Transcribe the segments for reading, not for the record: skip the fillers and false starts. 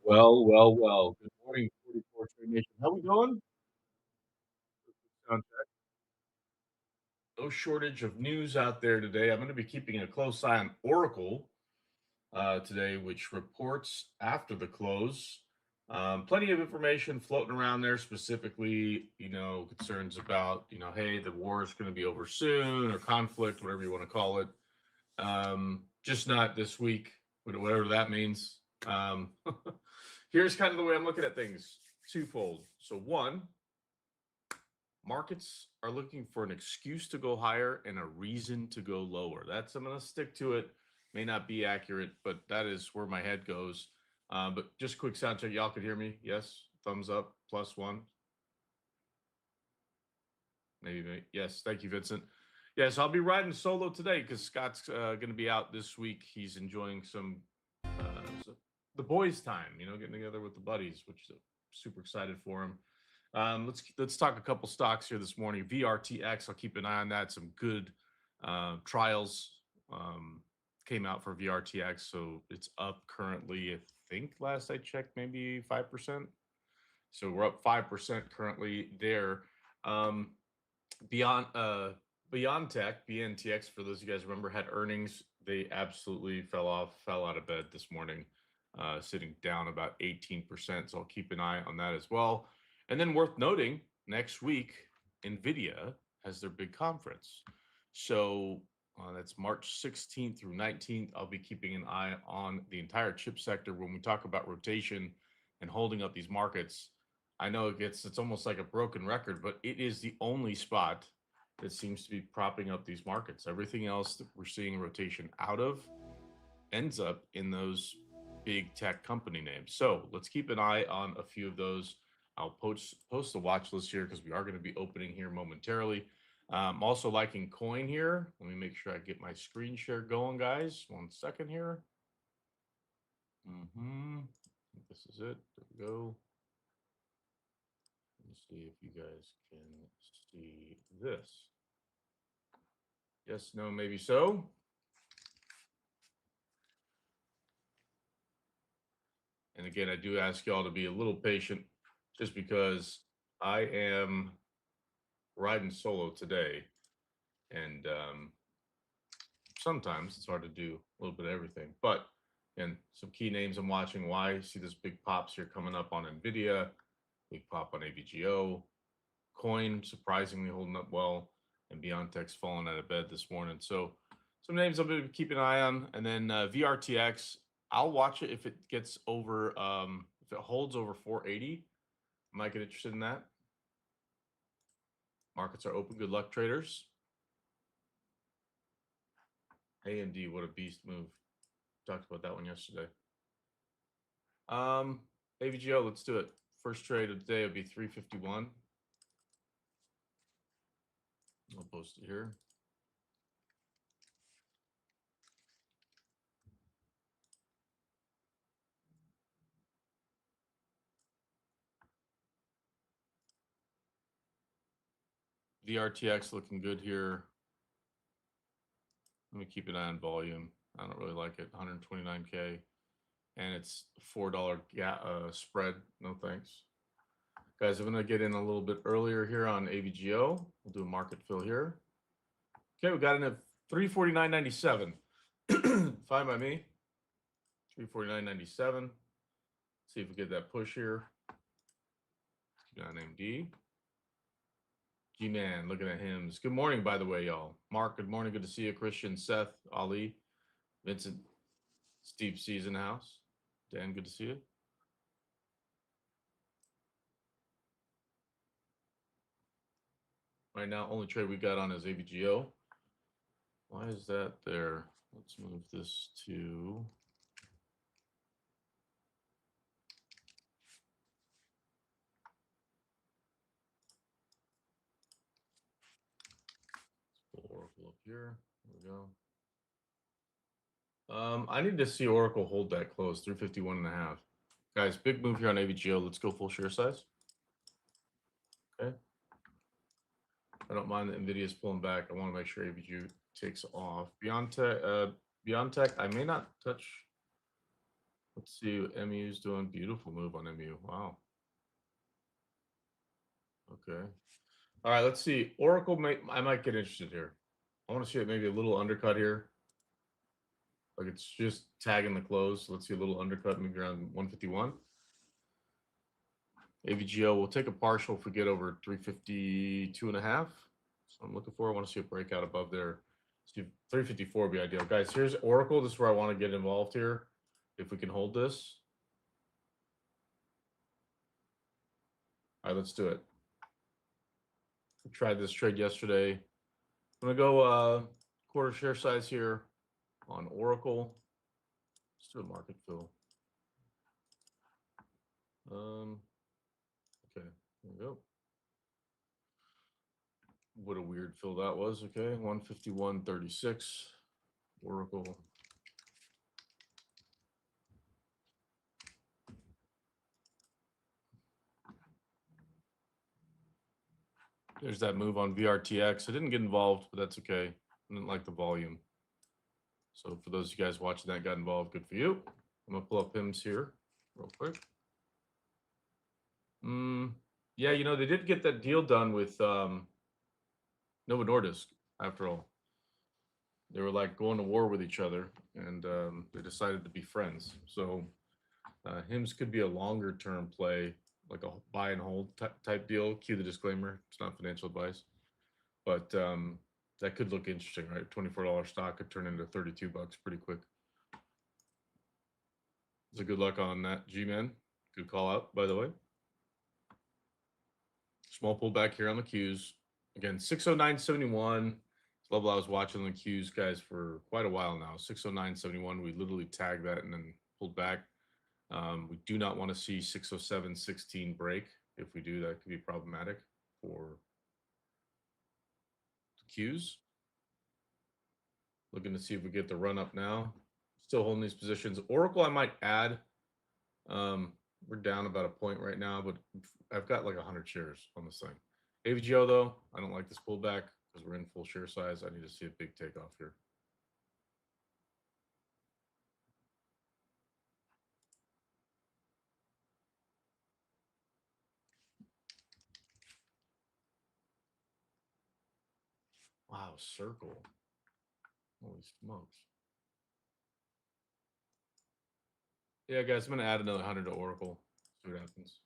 Well. Good morning, 44 Trade Nation. How we doing? Sound check. No shortage of news out there today. I'm going to be keeping a close eye on Oracle today, which reports after the close. Plenty of information floating around there, specifically, concerns about, hey, the war is going to be over soon or conflict, whatever you want to call it. Just not this week, whatever that means. Here's kind of the way I'm looking at things twofold. So, one, markets are looking for an excuse to go higher and a reason to go lower. I'm going to stick to it. May not be accurate, but that is where my head goes. But just quick sound check. Y'all could hear me? Yes. Thumbs up. +1. Maybe. Yes. Thank you, Vincent. Yes, I'll be riding solo today because Scott's going to be out this week. He's enjoying the boys' time, getting together with the buddies, which is super excited for him. Let's talk a couple stocks here this morning. VRTX, I'll keep an eye on that. Some good trials came out for VRTX, so it's up currently. I think last I checked, maybe 5%. So we're up 5% currently there. Beyond Tech, BNTX, for those of you guys remember, had earnings. They absolutely fell out of bed this morning, sitting down about 18%. So I'll keep an eye on that as well. And then worth noting, next week, NVIDIA has their big conference. So that's March 16th through 19th. I'll be keeping an eye on the entire chip sector when we talk about rotation and holding up these markets. I know it's almost like a broken record, but it is the only spot that seems to be propping up these markets. Everything else that we're seeing rotation out of ends up in those big tech company names. So let's keep an eye on a few of those. I'll post the watch list here because we are going to be opening here momentarily. I'm also liking Coin here. Let me make sure I get my screen share going, guys. 1 second here. This is it. There we go. Let me see if you guys can see this. Yes, no, maybe so. And again, I do ask y'all to be a little patient just because I am riding solo today. And sometimes it's hard to do a little bit of everything. But and some key names I'm watching. Why? See this big pops here coming up on NVIDIA, big pop on AVGO. Coin surprisingly holding up well, and BeyondTech's falling out of bed this morning. So some names I'm going to keep an eye on, and then VRTX. I'll watch it if it gets over, if it holds over 480. I might get interested in that. Markets are open. Good luck, traders. AMD, what a beast move. Talked about that one yesterday. AVGO, let's do it. First trade of the day will be 351. I'll post it here. VRTX looking good here. Let me keep an eye on volume. I don't really like it. 129K. And it's $4 spread. No thanks. Guys, I'm going to get in a little bit earlier here on AVGO. We'll do a market fill here. Okay, we got in at 349.97. Fine by me. 349.97. See if we get that push here. Keep an eye on AMD. G-Man, looking at him. Good morning, by the way, y'all. Mark, good morning. Good to see you. Christian, Seth, Ali, Vincent, Steve C's in the house. Dan, good to see you. Right now, only trade we got on is AVGO. Why is that there? Let's move this to... Let's pull Oracle up here. There we go. I need to see Oracle hold that close, 351.5. Guys, big move here on AVGO. Let's go full share size. Okay. I don't mind that NVIDIA is pulling back. I want to make sure AVGO takes off. BeyondTech, I may not touch Let's see what MU's doing. Beautiful move on MU. Wow. Okay. All right, let's see. Oracle I might get interested here. I want to see it maybe a little undercut here. Like it's just tagging the close. Let's see a little undercut, maybe around 151. AVGO will take a partial if we get over 352.5. So I'm looking for. I want to see a breakout above there. See 354 would be ideal. Guys, here's Oracle. This is where I want to get involved here. If we can hold this. All right, let's do it. We tried this trade yesterday. I'm gonna go quarter share size here on Oracle. Let's do a market fill. Okay, there we go. What a weird fill that was. Okay, 151.36. Oracle. There's that move on VRTX. I didn't get involved, but that's okay. I didn't like the volume. So for those of you guys watching that got involved, good for you. I'm gonna pull up PIMS here real quick. Yeah, you know, they did get that deal done with Novo Nordisk after all. They were like going to war with each other, and they decided to be friends. So HIMS could be a longer term play, like a buy and hold type deal. Cue the disclaimer: it's not financial advice, but that could look interesting, right? $24 stock could turn into 32 bucks pretty quick. So good luck on that, G-Man. Good call out, by the way. Small pullback here on the Qs. Again, 609.71. Level I was watching the Qs, guys, for quite a while now. 609.71. We literally tagged that and then pulled back. We do not want to see 607.16 break. If we do, that could be problematic for the Qs. Looking to see if we get the run up now. Still holding these positions. Oracle, I might add. We're down about a point right now, but I've got like 100 shares on this thing. AVGO, though, I don't like this pullback because we're in full share size. I need to see a big takeoff here. Wow, circle. Holy smokes. Yeah, guys, I'm going to add another 100 to Oracle. See what happens.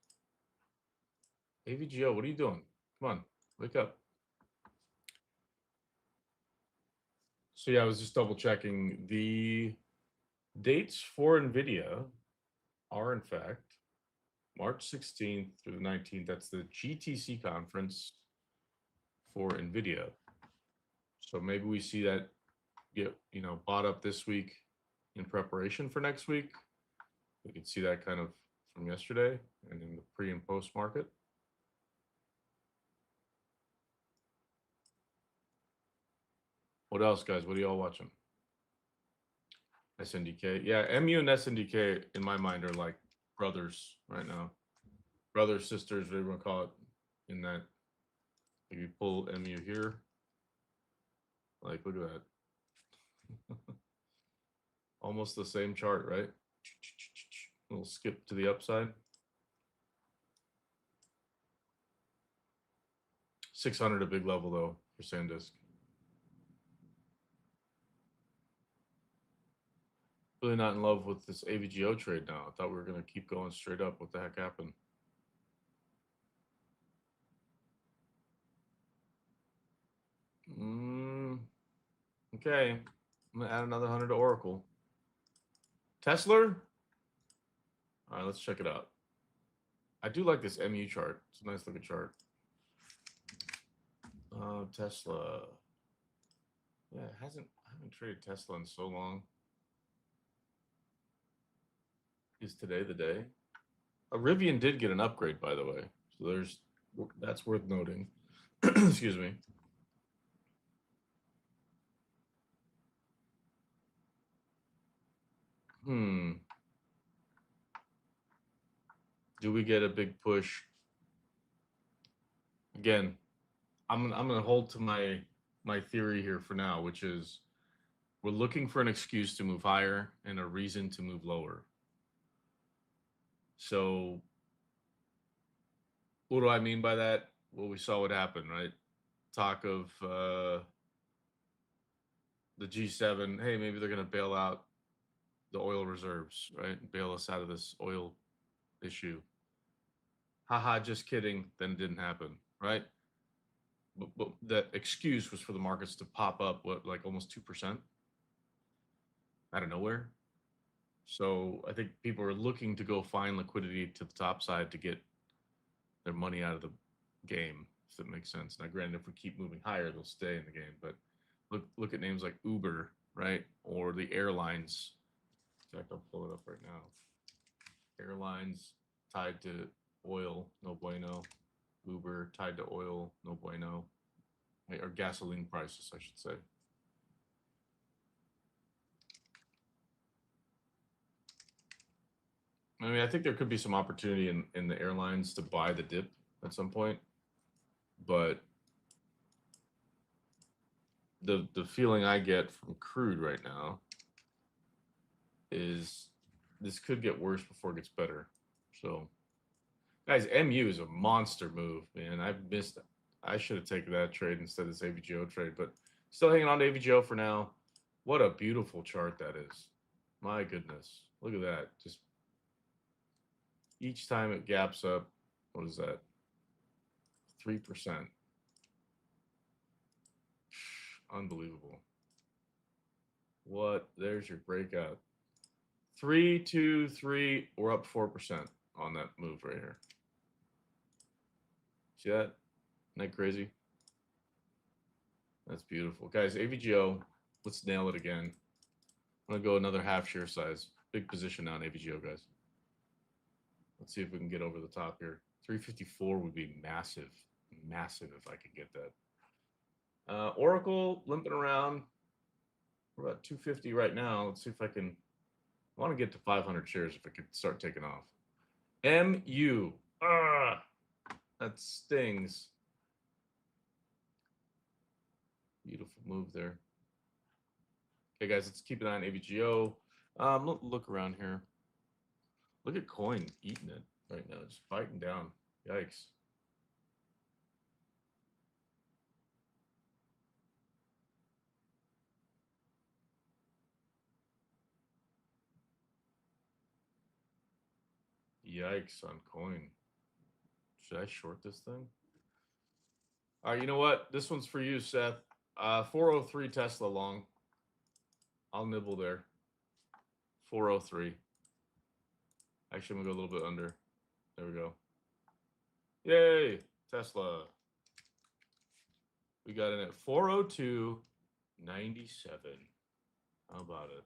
AVGO, what are you doing? Come on, wake up. So yeah, I was just double checking. The dates for NVIDIA are, in fact, March 16th through the 19th. That's the GTC conference for NVIDIA. So maybe we see that get, you know, bought up this week in preparation for next week. We could see that kind of from yesterday and in the pre and post market. What else, guys? What are y'all watching? SNDK. Yeah, MU and SNDK in my mind are like brothers right now. Brothers, sisters, whatever you want to call it. In that, if you pull MU here, like look at that. Almost the same chart, right? We'll skip to the upside. 600 a big level though for SanDisk. Really not in love with this AVGO trade now. I thought we were going to keep going straight up. What the heck happened? Okay. I'm going to add another 100 to Oracle. Tesla? All right, let's check it out. I do like this MU chart. It's a nice looking chart. Tesla. Yeah, I haven't traded Tesla in so long. Is today the day? Rivian did get an upgrade, by the way. So that's worth noting. Excuse me. Do we get a big push? Again, I'm gonna hold to my theory here for now, which is we're looking for an excuse to move higher and a reason to move lower. So what do I mean by that? Well, we saw what happened, right? Talk of the G7. Hey, maybe they're going to bail out the oil reserves, right? Bail us out of this oil issue. Haha, just kidding. Then it didn't happen, right? But that excuse was for the markets to pop up, what, like almost 2% out of nowhere. So I think people are looking to go find liquidity to the top side to get their money out of the game, if that makes sense. Now, granted, if we keep moving higher, they'll stay in the game. But look at names like Uber, right, or the airlines. In fact, I'll pull it up right now. Airlines tied to oil, no bueno. Uber tied to oil, no bueno. Or gasoline prices, I should say. I mean, I think there could be some opportunity in the airlines to buy the dip at some point, but the feeling I get from crude right now is this could get worse before it gets better. So, guys, MU is a monster move, man. I've missed it. I should have taken that trade instead of this AVGO trade, but still hanging on to AVGO for now. What a beautiful chart that is. My goodness. Look at that. Just each time it gaps up, what is that? 3%. Unbelievable. What? There's your breakout. 3, 2, 3. We're up 4% on that move right here. See that? Isn't that crazy? That's beautiful. Guys, AVGO, let's nail it again. I'm going to go another half share size. Big position now in AVGO, guys. Let's see if we can get over the top here. 354 would be massive. Massive if I could get that. Oracle limping around. We're about 250 right now. Let's see if I can. I want to get to 500 shares if I could start taking off. MU. That stings. Beautiful move there. Okay, guys, let's keep an eye on AVGO. Look around here. Look at coin eating it right now, just fighting down. Yikes. Yikes on coin. Should I short this thing? All right, you know what? This one's for you, Seth. 403 Tesla long. I'll nibble there. 403. Actually, I'm going to go a little bit under. There we go. Yay, Tesla. We got in at 402.97. How about it?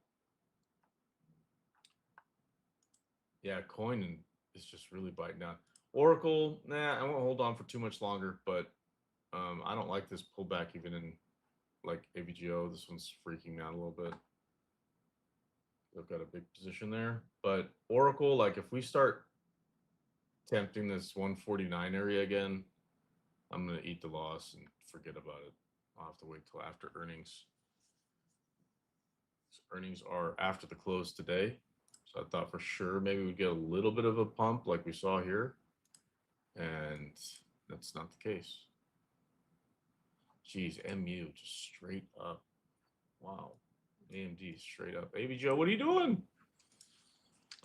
Yeah, coin is just really biting down. Oracle, nah, I won't hold on for too much longer, but I don't like this pullback even in like AVGO. This one's freaking me out a little bit. They've got a big position there. But Oracle, like if we start tempting this 149 area again, I'm going to eat the loss and forget about it. I'll have to wait till after earnings. So earnings are after the close today. So I thought for sure maybe we'd get a little bit of a pump like we saw here. And that's not the case. Geez, MU just straight up. Wow. AMD straight up. AVGO, what are you doing?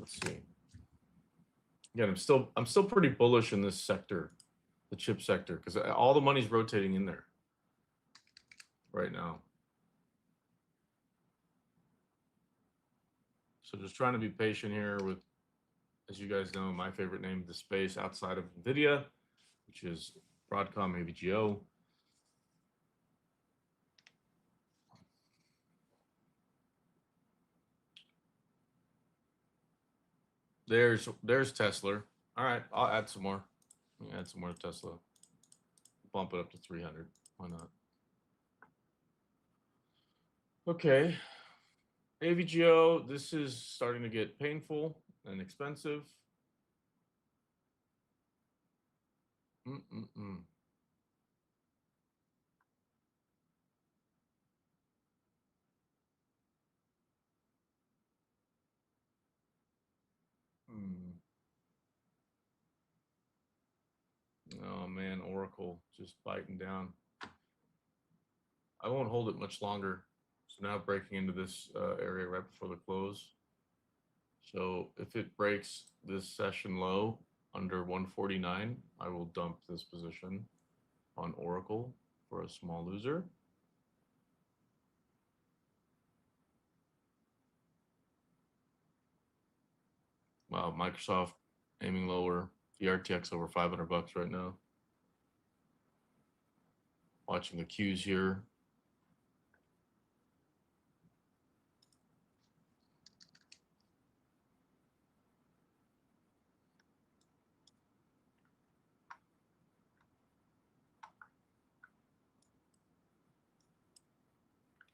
Let's see. Again, I'm still pretty bullish in this sector, the chip sector, because all the money's rotating in there right now. So just trying to be patient here with, as you guys know, my favorite name of the space outside of NVIDIA, which is Broadcom AVGO. There's Tesla. All right, I'll add some more. Add some more Tesla. Bump it up to 300. Why not? Okay. AVGO, this is starting to get painful and expensive. man, Oracle just biting down. I won't hold it much longer. So now breaking into this area right before the close. So if it breaks this session low under 149, I will dump this position on Oracle for a small loser. Wow, Microsoft aiming lower. The RTX over 500 bucks right now. Watching the Qs here.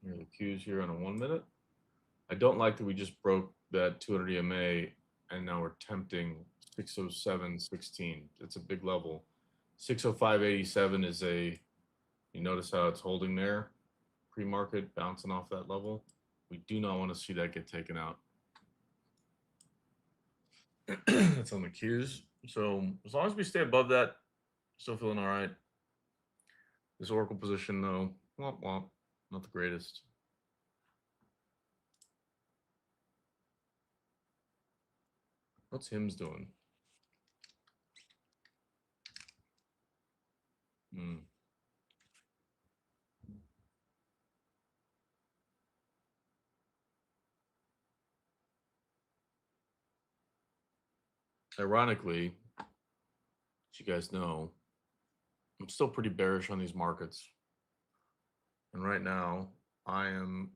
Here are the Qs here on a 1 minute. I don't like that we just broke that 200 EMA and now we're tempting 607.16. It's a big level. 605.87 is a, you notice how it's holding there, pre-market bouncing off that level. We do not want to see that get taken out. That's on the Qs. So as long as we stay above that, still feeling all right. This Oracle position though, womp womp, not the greatest. What's HIMS doing? Ironically, as you guys know, I'm still pretty bearish on these markets. And right now, I am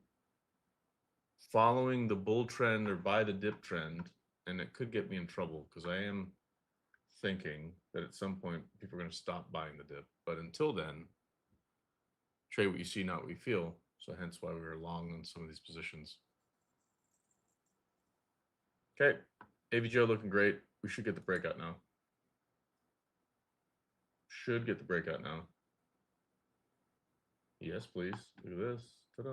following the bull trend or buy the dip trend, and it could get me in trouble because I am thinking that at some point people are going to stop buying the dip. But until then, trade what you see, not what you feel. So hence why we were long on some of these positions. Okay, AVGO looking great. We should get the breakout now. Should get the breakout now. Yes, please. Look at this. Ta-da.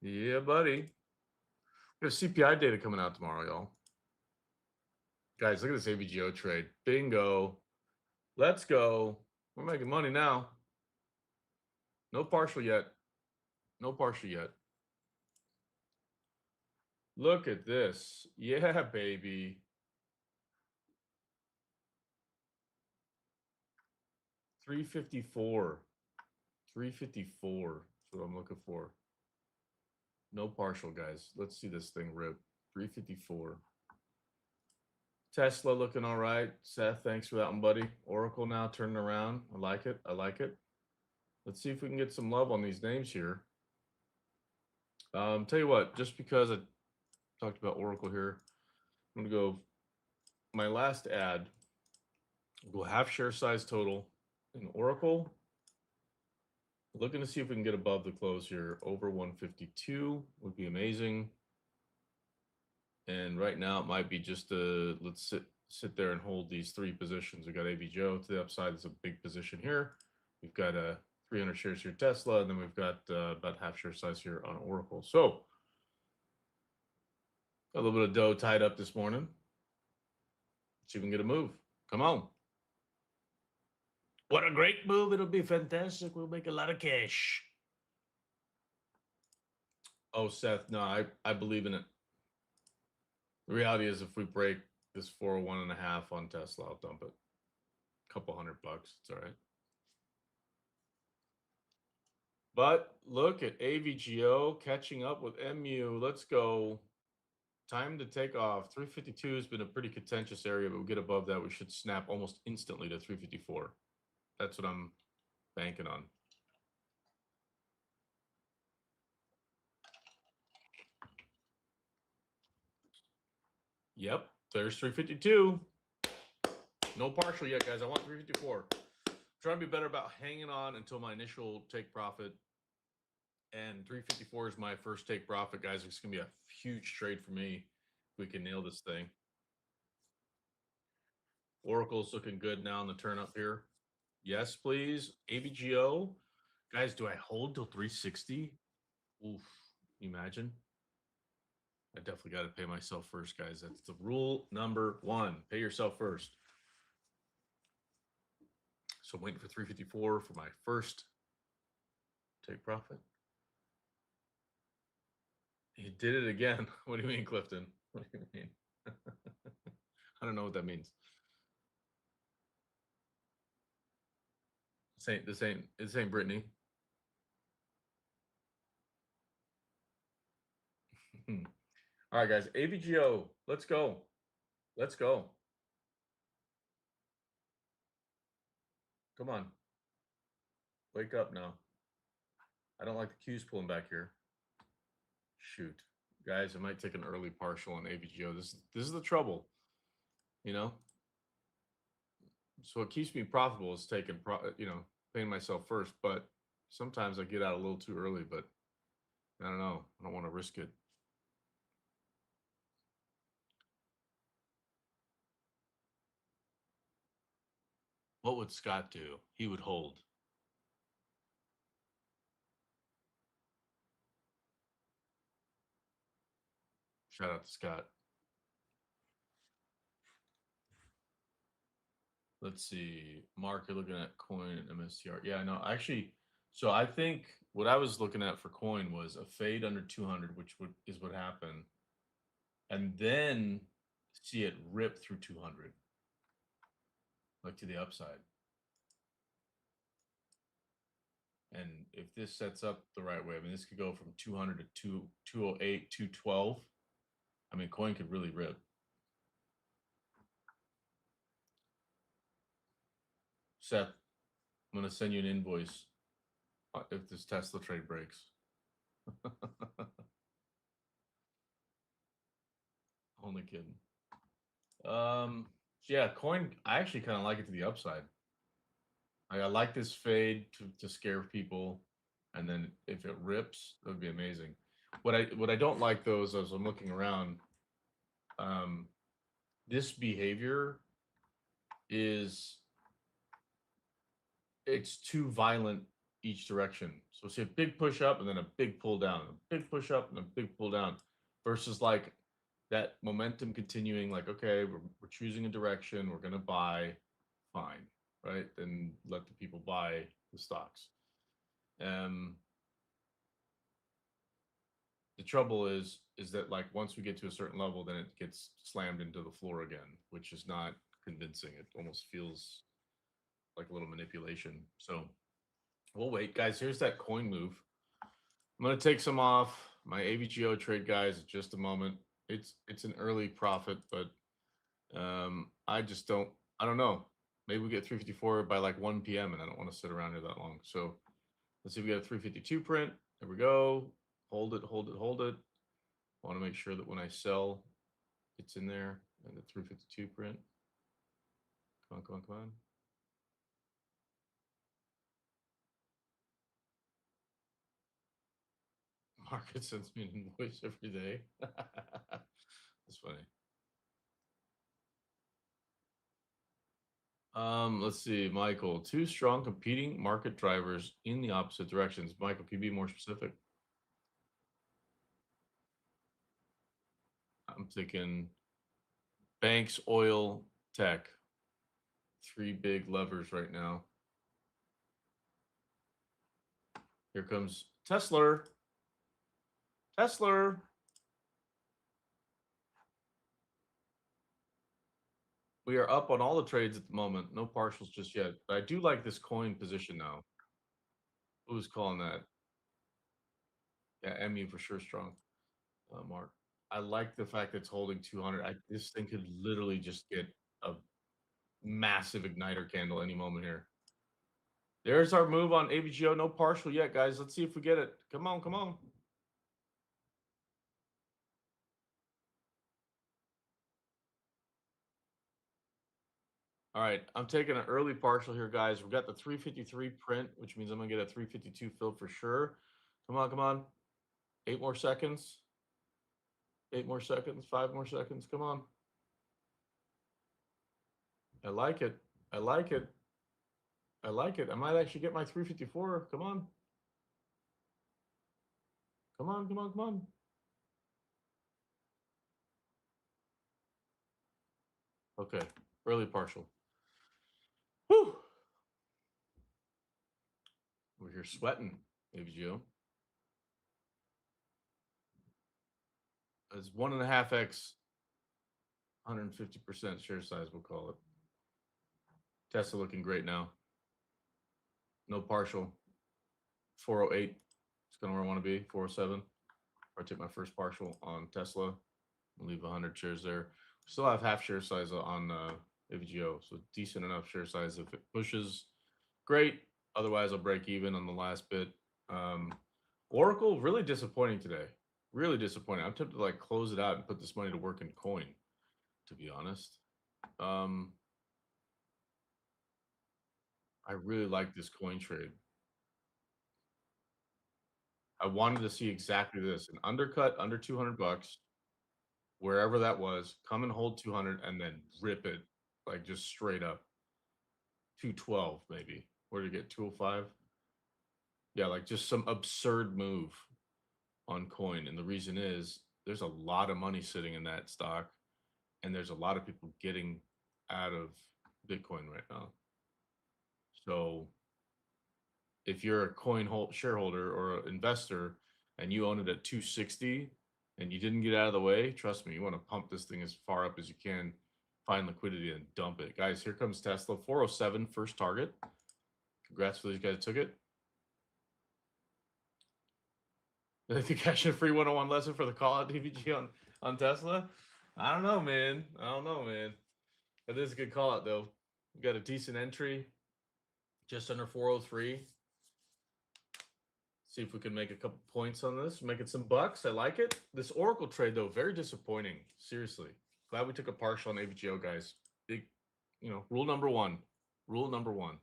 Yeah, buddy. We have CPI data coming out tomorrow, y'all. Guys, look at this AVGO trade. Bingo. Let's go. We're making money now. No partial yet. No partial yet. Look at this. Yeah, baby. 354. 354 is what I'm looking for. No partial, guys. Let's see this thing rip. 354. Tesla looking all right. Seth, thanks for that one, buddy. Oracle now turning around. I like it. I like it. Let's see if we can get some love on these names here. Tell you what, just because I talked about Oracle here, I'm going to go my last ad. We'll go half share size total in Oracle. Looking to see if we can get above the close here. Over 152 would be amazing. And right now it might be just let's sit there and hold these three positions. We got AVGO to the upside. It's a big position here. We've got 300 shares here Tesla, and then we've got about half share size here on Oracle. So a little bit of dough tied up this morning. Let's see if we can get a move. Come on. What a great move. It'll be fantastic. We'll make a lot of cash. Oh, Seth, no, I believe in it. The reality is if we break this 401.5 on Tesla, I'll dump it. A couple $100. It's all right. But look at AVGO catching up with MU. Let's go. Time to take off. 352 has been a pretty contentious area, but we get above that, we should snap almost instantly to 354. That's what I'm banking on. Yep, there's 352. No partial yet, guys. I want 354. Trying to be better about hanging on until my initial take profit. And 354 is my first take profit, guys. It's going to be a huge trade for me. We can nail this thing. Oracle's looking good now on the turn up here. Yes, please. AVGO. Guys, do I hold till 360? Oof. Imagine. I definitely got to pay myself first, guys. That's the rule number one. Pay yourself first. So I'm waiting for 354 for my first take profit. He did it again. What do you mean, Clifton? What do you mean? I don't know what that means. This ain't Brittany. All right, guys. AVGO. Let's go. Let's go. Come on. Wake up now. I don't like the cues pulling back here. Shoot. Guys, I might take an early partial on AVGO. This is the trouble, you know? So what keeps me profitable is paying myself first, but sometimes I get out a little too early, but I don't know. I don't want to risk it. What would Scott do? He would hold. Shout out to Scott. Let's see. Mark, you're looking at coin and MSTR. Yeah, no, actually, so I think what I was looking at for coin was a fade under 200, which is what happened, and then see it rip through 200, like to the upside. And if this sets up the right way, I mean, this could go from 200 to 208, 212. I mean, coin could really rip. Seth, I'm going to send you an invoice if this Tesla trade breaks. Only kidding. Yeah, coin, I actually kind of like it to the upside. I like this fade to scare people, and then if it rips, that would be amazing. What I don't like though is as I'm looking around, this behavior is it's too violent each direction. So see a big push up and then a big pull down, a big push up and a big pull down, versus like that momentum continuing. Like okay, we're choosing a direction, we're gonna buy, fine, right? Then let the people buy the stocks. The trouble is that like once we get to a certain level, then it gets slammed into the floor again, which is not convincing. It almost feels like a little manipulation. So we'll wait, guys. Here's that coin move. I'm gonna take some off my AVGO trade, guys. In just a moment. It's an early profit, but I just don't. I don't know. Maybe we get 354 by like 1 p.m. and I don't want to sit around here that long. So let's see if we got a 352 print. There we go. Hold it, hold it, hold it. I want to make sure that when I sell, it's in there and the 352 print. Come on, come on, come on. Market sends me an invoice every day. That's funny. Let's see, Michael. Two strong competing market drivers in the opposite directions. Michael, can you be more specific? I'm thinking banks, oil, tech. Three big levers right now. Here comes Tesla. Tesla. We are up on all the trades at the moment. No partials just yet. But I do like this coin position now. Who's calling that? Yeah, MU for sure strong. Mark. I like the fact that it's holding 200. This thing could literally just get a massive igniter candle any moment here. There's our move on AVGO. No partial yet, guys. Let's see if we get it. Come on, come on. All right, I'm taking an early partial here, guys. We've got the 353 print, which means I'm going to get a 352 fill for sure. Come on, come on. 8 more seconds. 8 more seconds. 5 more seconds. Come on. I like it. I like it. I like it. I might actually get my 354. Come on. Come on, come on, come on. Okay, early partial. Whew. We're here sweating, AVGO. It's 1.5x, 150% share size, we'll call it. Tesla looking great now. No partial. 408. It's kind of where I want to be. 407. I take my first partial on Tesla. I'll leave 100 shares there. Still have half share size on AVGO, so decent enough share size if it pushes. Great. Otherwise, I'll break even on the last bit. Oracle really disappointing today. Really disappointing. I'm tempted to like close it out and put this money to work in coin, to be honest. I really like this coin trade. I wanted to see exactly this, an undercut under 200 bucks, wherever that was, come and hold 200 and then rip it like just straight up 212 maybe. Where did it get 205? Yeah, like just some absurd move on coin. And the reason is there's a lot of money sitting in that stock and there's a lot of people getting out of Bitcoin right now. So if you're a coin shareholder or an investor and you own it at 260 and you didn't get out of the way, trust me, you want to pump this thing as far up as you can, find liquidity and dump it. Guys, here comes Tesla. 407, first target. Congrats for these guys who took it. I think cash and free 101 lesson for the call out DVG on Tesla. I don't know, man. That is a good call out though. We got a decent entry, just under 403. See if we can make a couple points on this, making some bucks. I like it. This Oracle trade though, very disappointing. Seriously, glad we took a partial on AVGO, guys. Big, rule number one. Rule number one.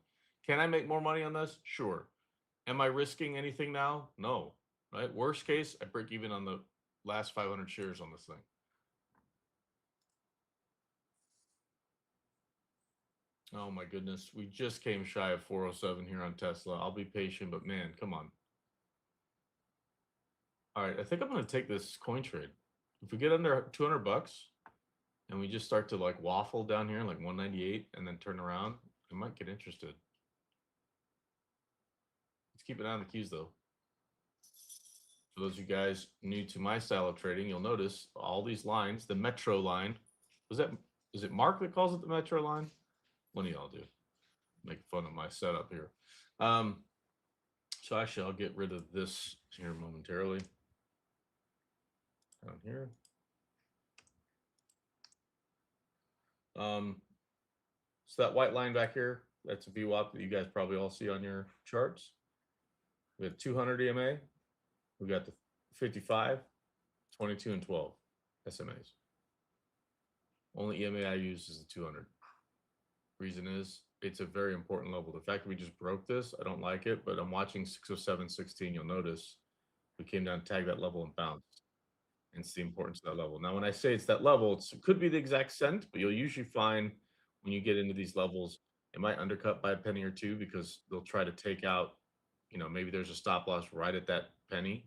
Can I make more money on this? Sure. Am I risking anything now? No. Right. Worst case, I break even on the last 500 shares on this thing. Oh my goodness. We just came shy of 407 here on Tesla. I'll be patient, but man, come on. All right, I think I'm going to take this coin trade. If we get under 200 bucks and we just start to like waffle down here like 198 and then turn around, I might get interested. Let's keep an eye on the keys though. For those of you guys new to my style of trading, you'll notice all these lines, the Metro line. Is it Mark that calls it the Metro line? One of y'all do. Make fun of my setup here. So actually, I'll get rid of this here momentarily. Down here. So that white line back here, that's a VWAP that you guys probably all see on your charts. We have 200 EMA. We got the 55, 22, and 12 SMAs. Only EMA I use is the 200. Reason is it's a very important level. The fact that we just broke this, I don't like it, but I'm watching 607, 16. You'll notice we came down, tagged that level, and bounced. And it's the importance of that level. Now, when I say it's that level, it could be the exact cent, but you'll usually find when you get into these levels, it might undercut by a penny or two because they'll try to take out, maybe there's a stop loss right at that penny.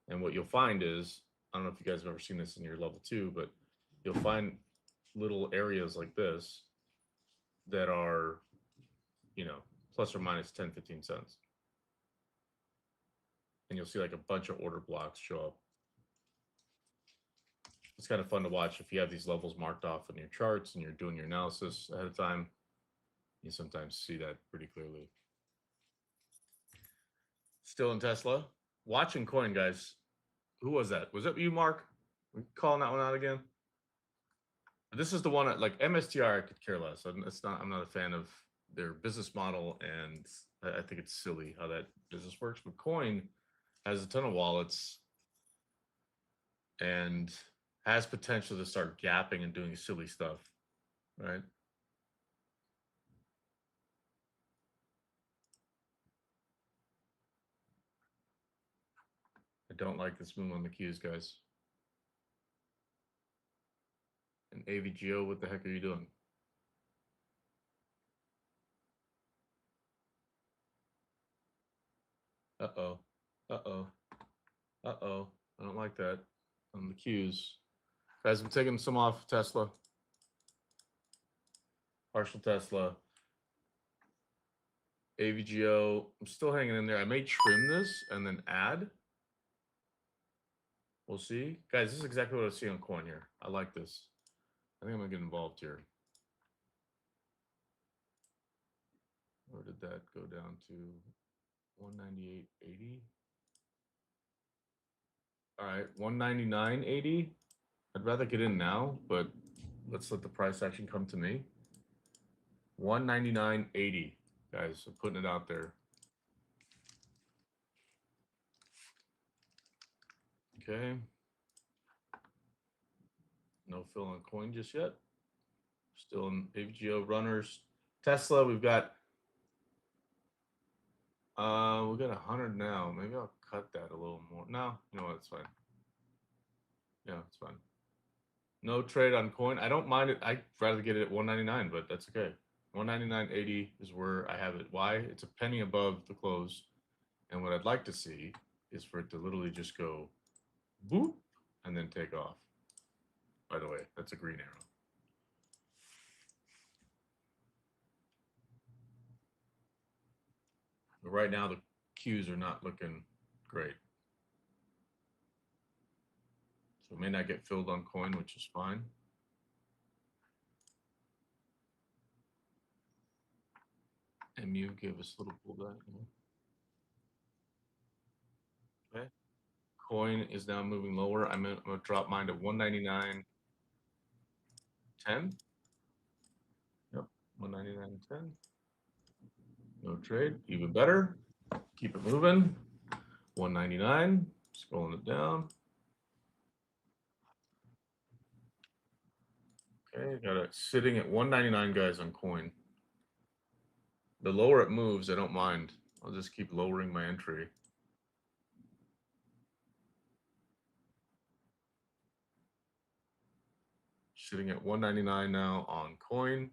And what you'll find is, I don't know if you guys have ever seen this in your level 2, but you'll find little areas like this that are, plus or minus 10, 15 cents. And you'll see like a bunch of order blocks show up. It's kind of fun to watch if you have these levels marked off in your charts and you're doing your analysis ahead of time. You sometimes see that pretty clearly. Still in Tesla. Watching coin, guys. Who was that? Was it you, Mark? We're calling that one out again. This is the one that, like MSTR, I could care less. I'm not a fan of their business model, and I think it's silly how that business works. But coin has a ton of wallets and has potential to start gapping and doing silly stuff, right? I don't like this move on the Qs, guys. And AVGO, what the heck are you doing? Uh-oh. Uh-oh. Uh-oh. I don't like that. On the cues. Guys, I'm taking some off Tesla. Partial Tesla. AVGO. I'm still hanging in there. I may trim this and then add. We'll see. Guys, this is exactly what I see on coin here. I like this. I think I'm going to get involved here. Where did that go down to? 198.80. All right, 199.80. I'd rather get in now, but let's let the price action come to me. 199.80, guys. I'm putting it out there. Okay. No fill on coin just yet. Still in AVGO runners. Tesla, we've got 100 now. Maybe I'll cut that a little more. No, you know what? It's fine. Yeah, it's fine. No trade on coin. I don't mind it. I'd rather get it at 199, but that's okay. 199.80 is where I have it. Why? It's a penny above the close. And what I'd like to see is for it to literally just go boop and then take off. By the way, that's a green arrow. But right now, the cues are not looking great. So it may not get filled on coin, which is fine. MU gave us a little pullback. Okay. Coin is now moving lower. I'm going to drop mine to 199.10. Yep, 199.10. No trade. Even better. Keep it moving. 199. Scrolling it down. Okay, got it sitting at 199, guys, on coin. The lower it moves, I don't mind. I'll just keep lowering my entry. Sitting at 199 now on coin.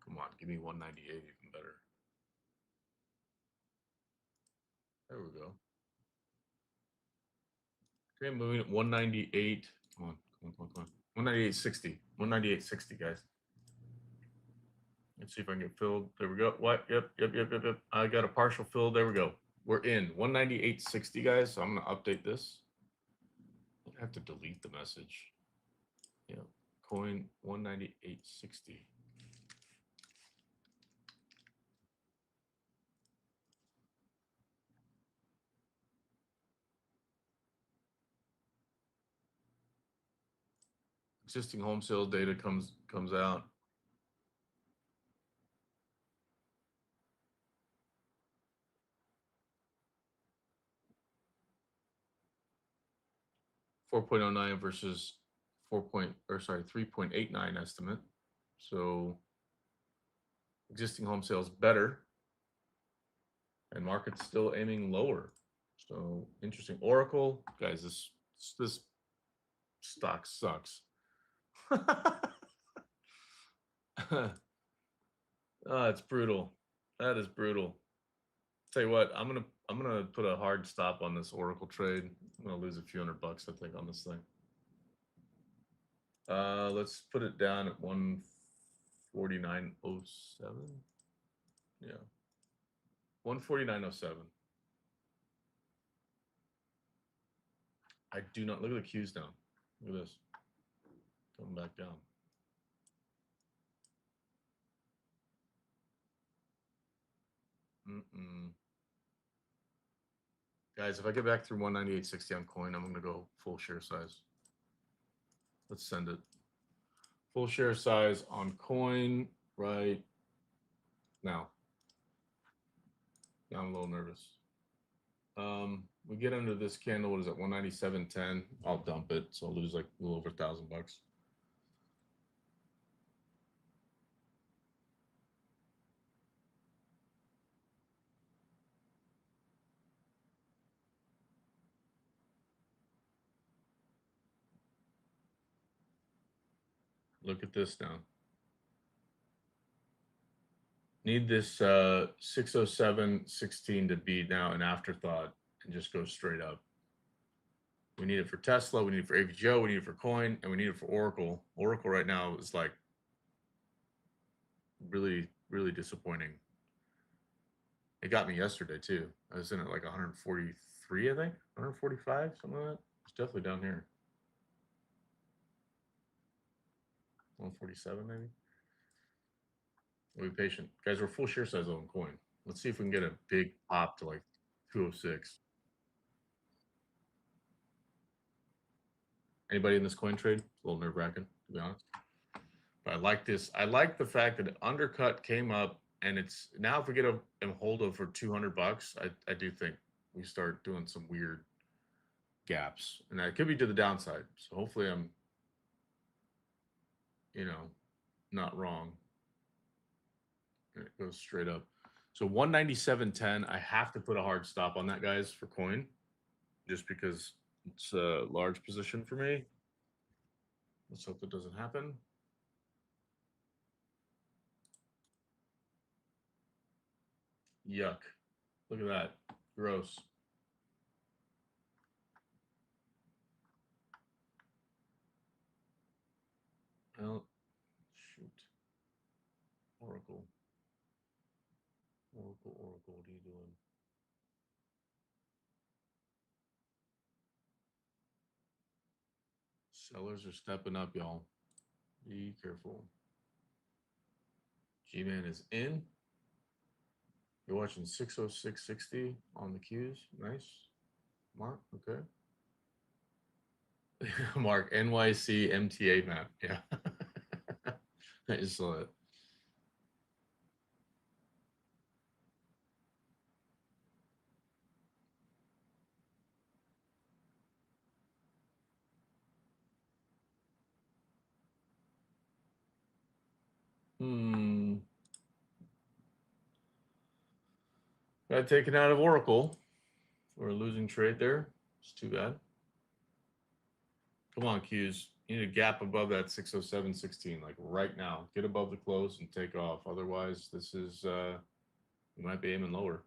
Come on, give me 198 even better. There we go. Okay, moving at 198. Come on, come on, come on, come on. 198.60. 198.60, guys. Let's see if I can get filled. There we go. What? Yep. I got a partial fill. There we go. We're in 198.60, guys. So I'm gonna update this. I have to delete the message. Yeah, coin 198.60. Existing home sale data comes out. $4.09 versus 3.89 estimate. So existing home sales better, and market's still aiming lower. So interesting. Oracle, guys, this stock sucks. It's brutal. That is brutal. Tell you what, I'm gonna put a hard stop on this Oracle trade. I'm gonna lose a few $100, I think, on this thing. Let's put it down at 149.07. Yeah, 149.07. I do not look at the cues down. Look at this, coming back down. Guys, if I get back through 198.60 on coin, I'm gonna go full share size. Let's send it. Full share size on coin right now. I'm a little nervous. We get under this candle. What is it? 197.10. I'll dump it, so I'll lose like a little over $1,000. Look at this now. Need this 607.16 to be now an afterthought and just go straight up. We need it for Tesla, we need it for AVGO, we need it for Coin, and we need it for Oracle. Oracle right now is like really, really disappointing. It got me yesterday too. I was in at like 143, I think, 145, something like that. It's definitely down here. 147 maybe. We'll be patient. Guys, we're full share size on Coin. Let's see if we can get a big pop to like 206. Anybody in this coin trade? A little nerve wracking, to be honest. But I like this. I like the fact that it undercut came up, and it's now if we get a hold of for $200, I do think we start doing some weird gaps, and that could be to the downside. So hopefully I'm, not wrong. And it goes straight up. So 197.10. I have to put a hard stop on that, guys, for Coin, just because it's a large position for me. Let's hope that doesn't happen. Yuck. Look at that. Gross. Well, shoot. Oracle. Oracle, what are you doing? Sellers are stepping up, y'all. Be careful. G-Man is in. You're watching 606.60 on the Qs. Nice. Mark, okay. Mark, NYC MTA map. Yeah. I just saw it. Got taken out of Oracle. We're a losing trade there. It's too bad. Come on, Qs. You need a gap above that 607.16, like right now. Get above the close and take off. Otherwise, this is, you might be aiming lower.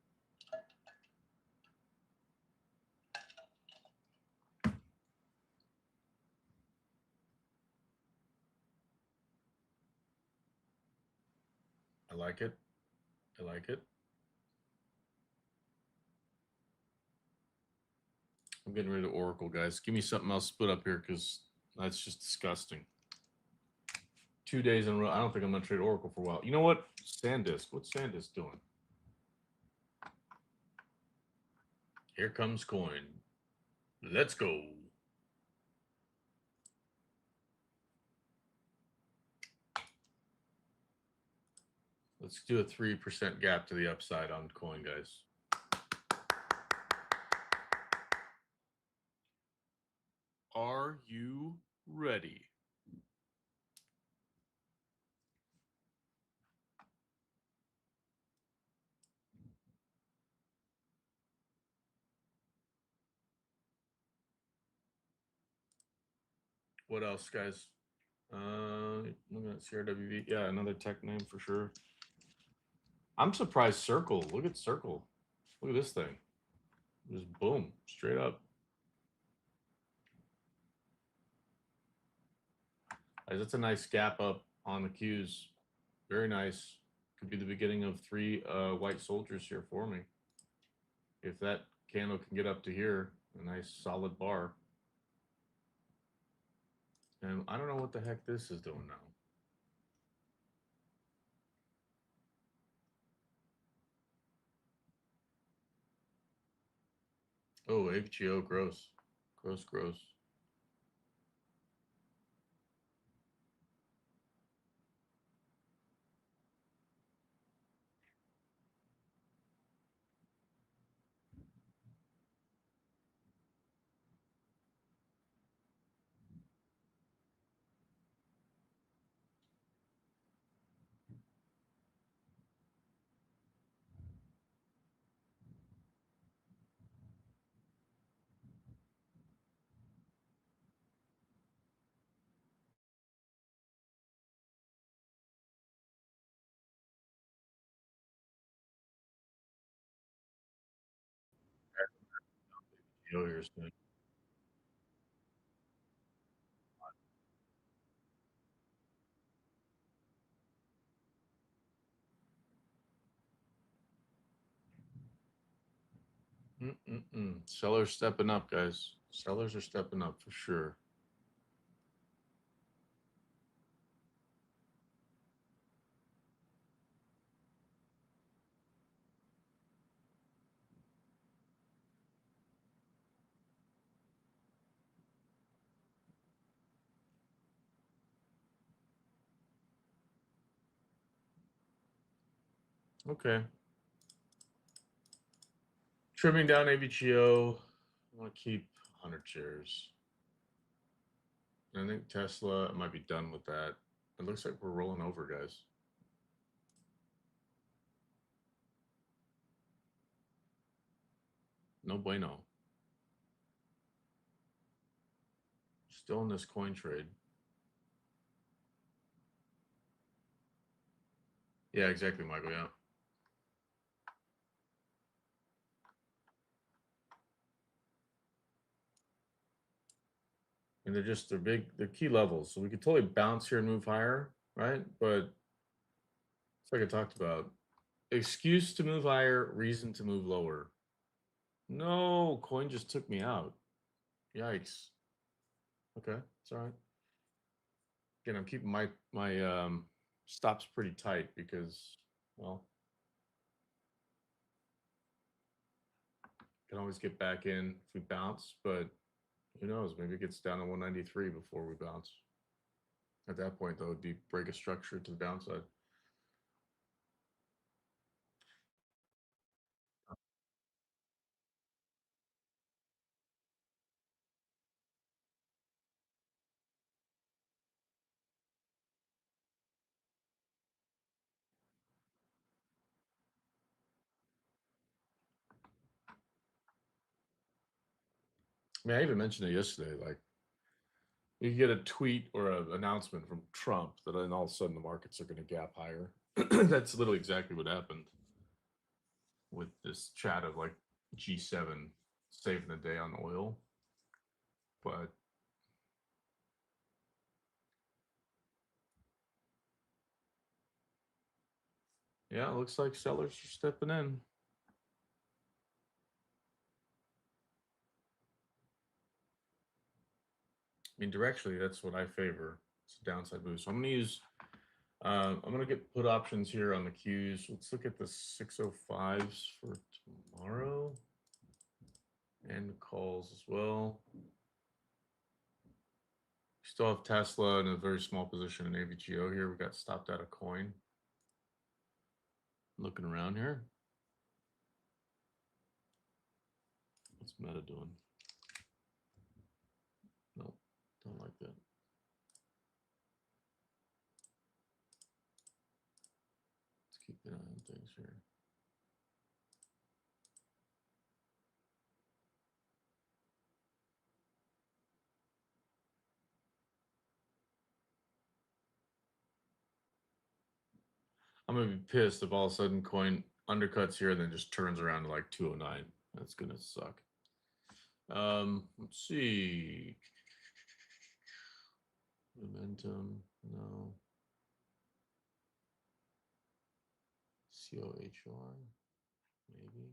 I like it. I like it. I'm getting rid of Oracle, guys. Give me something else to put up here because that's just disgusting. 2 days in a row. I don't think I'm going to trade Oracle for a while. You know what? SanDisk. What's SanDisk doing? Here comes Coin. Let's go. Let's do a 3% gap to the upside on Coin, guys. Are you ready? What else, guys? Looking at CRWV. Yeah, another tech name for sure. I'm surprised Circle. Look at Circle. Look at this thing. Just boom, straight up. That's a nice gap up on the Qs. Very nice. Could be the beginning of 3 white soldiers here for me. If that candle can get up to here, a nice solid bar. And I don't know what the heck this is doing now. Oh, AVGO, gross. Gross, gross. go here soon. Sellers stepping up, guys. Sellers are stepping up for sure. Okay. Trimming down AVGO. I want to keep 100 shares. I think Tesla, I might be done with that. It looks like we're rolling over, guys. No bueno. Still in this coin trade. Yeah, exactly, Michael. Yeah. And they're key levels. So we could totally bounce here and move higher, right? But it's like I talked about. Excuse to move higher, reason to move lower. No, coin just took me out. Yikes. Okay, it's all right. Again, I'm keeping my stops pretty tight because, well, can always get back in if we bounce, but who knows? Maybe it gets down to 193 before we bounce. At that point, though, it'd be break a structure to the downside. I mean, I even mentioned it yesterday. Like, you get a tweet or an announcement from Trump that then all of a sudden the markets are going to gap higher. That's literally exactly what happened with this chat of like G7 saving the day on oil. But yeah, it looks like sellers are stepping in. I mean, directionally, that's what I favor. It's a downside move. So I'm going to use, I'm going to get put options here on the Qs. Let's look at the 605s for tomorrow and the calls as well. Still have Tesla in a very small position in AVGO here. We got stopped out of coin. Looking around here. What's Meta doing? Nope, don't like that. Let's keep an eye on things here. I'm gonna be pissed if all of a sudden coin undercuts here and then just turns around to like 209. That's gonna suck. Let's see. Momentum, no. COHR, maybe.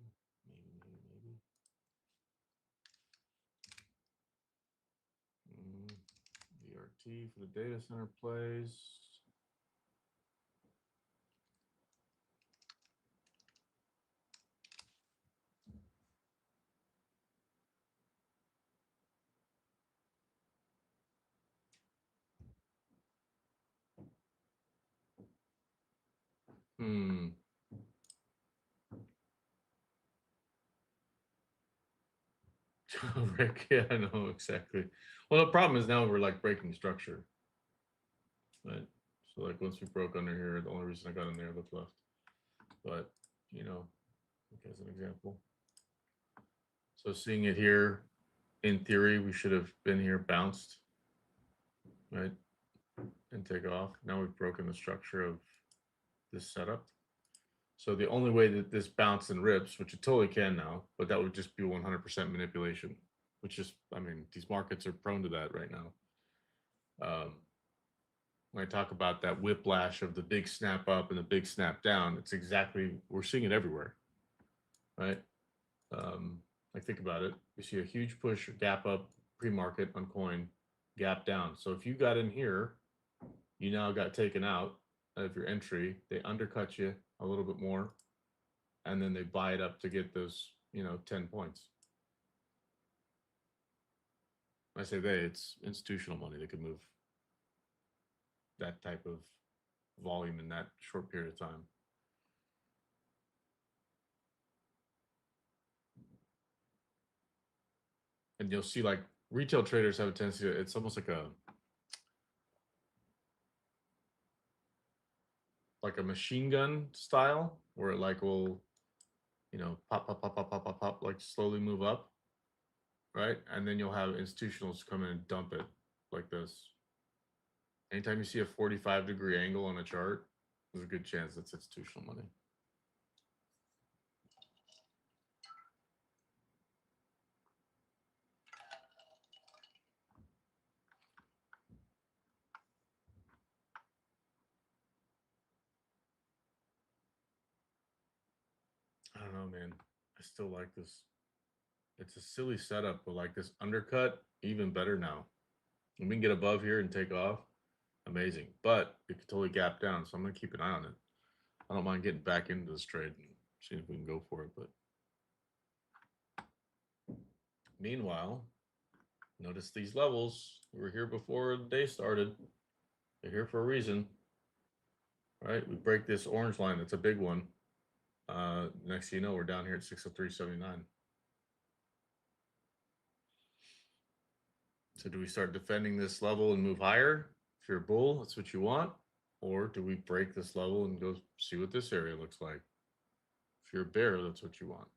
VRT for the data center plays. Rick, yeah, I know exactly. Well, the problem is now we're like breaking structure, right? So like once we broke under here, the only reason I got in there looked left. But you know, like as an example. So seeing it here, in theory, we should have been here, bounced, right, and take off. Now we've broken the structure of this setup. So the only way that this bounce and rips, which it totally can now, but that would just be 100% manipulation. which is, I mean, these markets are prone to that right now. When I talk about that whiplash of the big snap up and the big snap down, it's exactly, we're seeing it everywhere, right? Like think about it. You see a huge push or gap up pre-market on coin, gap down. So if you got in here, you now got taken out of your entry. They undercut you a little bit more, and then they buy it up to get those, 10 points. I say they, it's institutional money that could move that type of volume in that short period of time. And you'll see like retail traders have a tendency to, it's almost like a machine gun style where it like will, pop, pop, pop, pop, pop, pop, pop, like slowly move up, right? And then you'll have institutionals come in and dump it like this. Anytime you see a 45-degree angle on a chart, there's a good chance it's institutional money. I don't know, man. I still like this. It's a silly setup, but like this undercut, even better now. When we can get above here and take off, amazing. But it could totally gap down, so I'm gonna keep an eye on it. I don't mind getting back into this trade and seeing if we can go for it. But meanwhile, notice these levels. We were here before the day started. They're here for a reason. Right? We break this orange line. That's a big one. Next thing you know, we're down here at 603.79. So do we start defending this level and move higher? If you're a bull, that's what you want. Or do we break this level and go see what this area looks like? If you're a bear, that's what you want.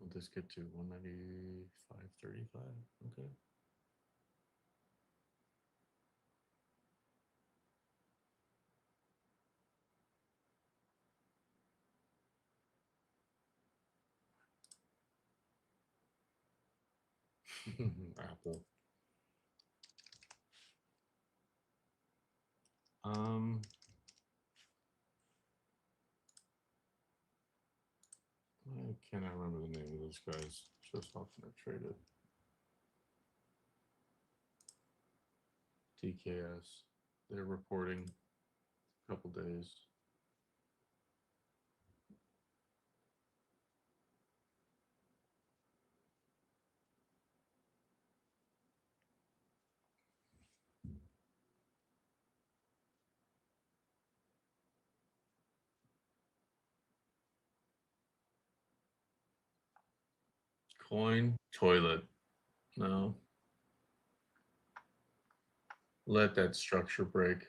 Will this get to 195.35? Okay. Apple. I cannot remember the name of those guys. Just often I traded. TKS. They're reporting a couple days. Coin toilet. No. Let that structure break.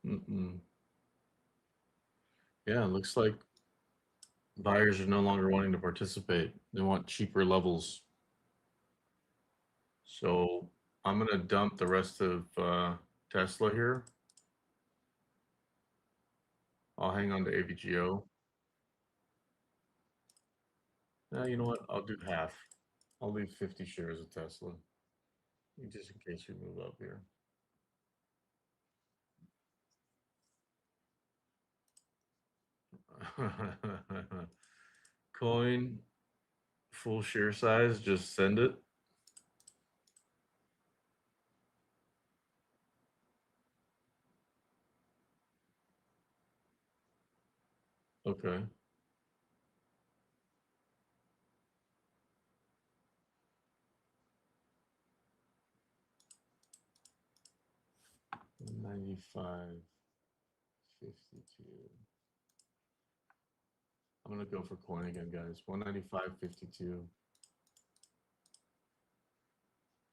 Mm-mm. Yeah, it looks like buyers are no longer wanting to participate. They want cheaper levels. So I'm going to dump the rest of Tesla here. I'll hang on to AVGO. You know what? I'll do half. I'll leave 50 shares of Tesla, just in case we move up here. Coin, full share size, just send it. Okay. $95.52. I'm gonna go for coin again, guys. $195.52.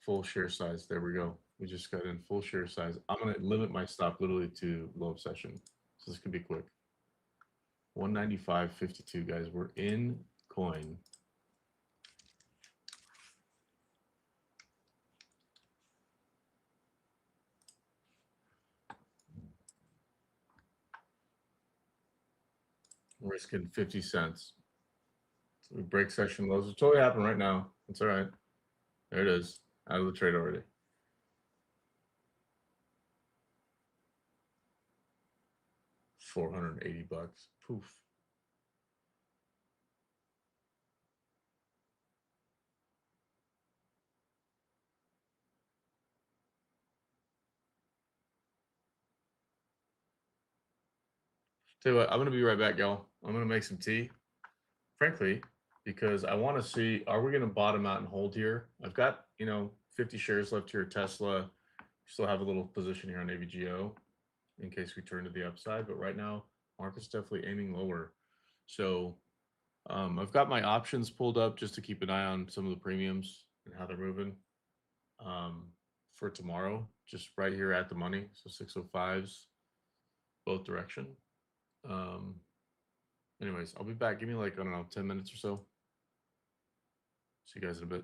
Full share size. There we go. We just got in full share size. I'm gonna limit my stop literally to low of session. So this could be quick. 195.52, guys. We're in coin. We're risking 50 cents. So we break session lows. It's totally happening right now. It's all right. There it is. Out of the trade already. $480. Poof. Tell you what, I'm gonna be right back, y'all. I'm gonna make some tea. Frankly, because I want to see, are we gonna bottom out and hold here? I've got, 50 shares left here. Tesla. Still have a little position here on AVGO in case we turn to the upside. But right now, market's definitely aiming lower. So I've got my options pulled up just to keep an eye on some of the premiums and how they're moving for tomorrow. Just right here at the money. So 605s, both direction. Anyways, I'll be back. Give me like, I don't know, 10 minutes or so. See you guys in a bit.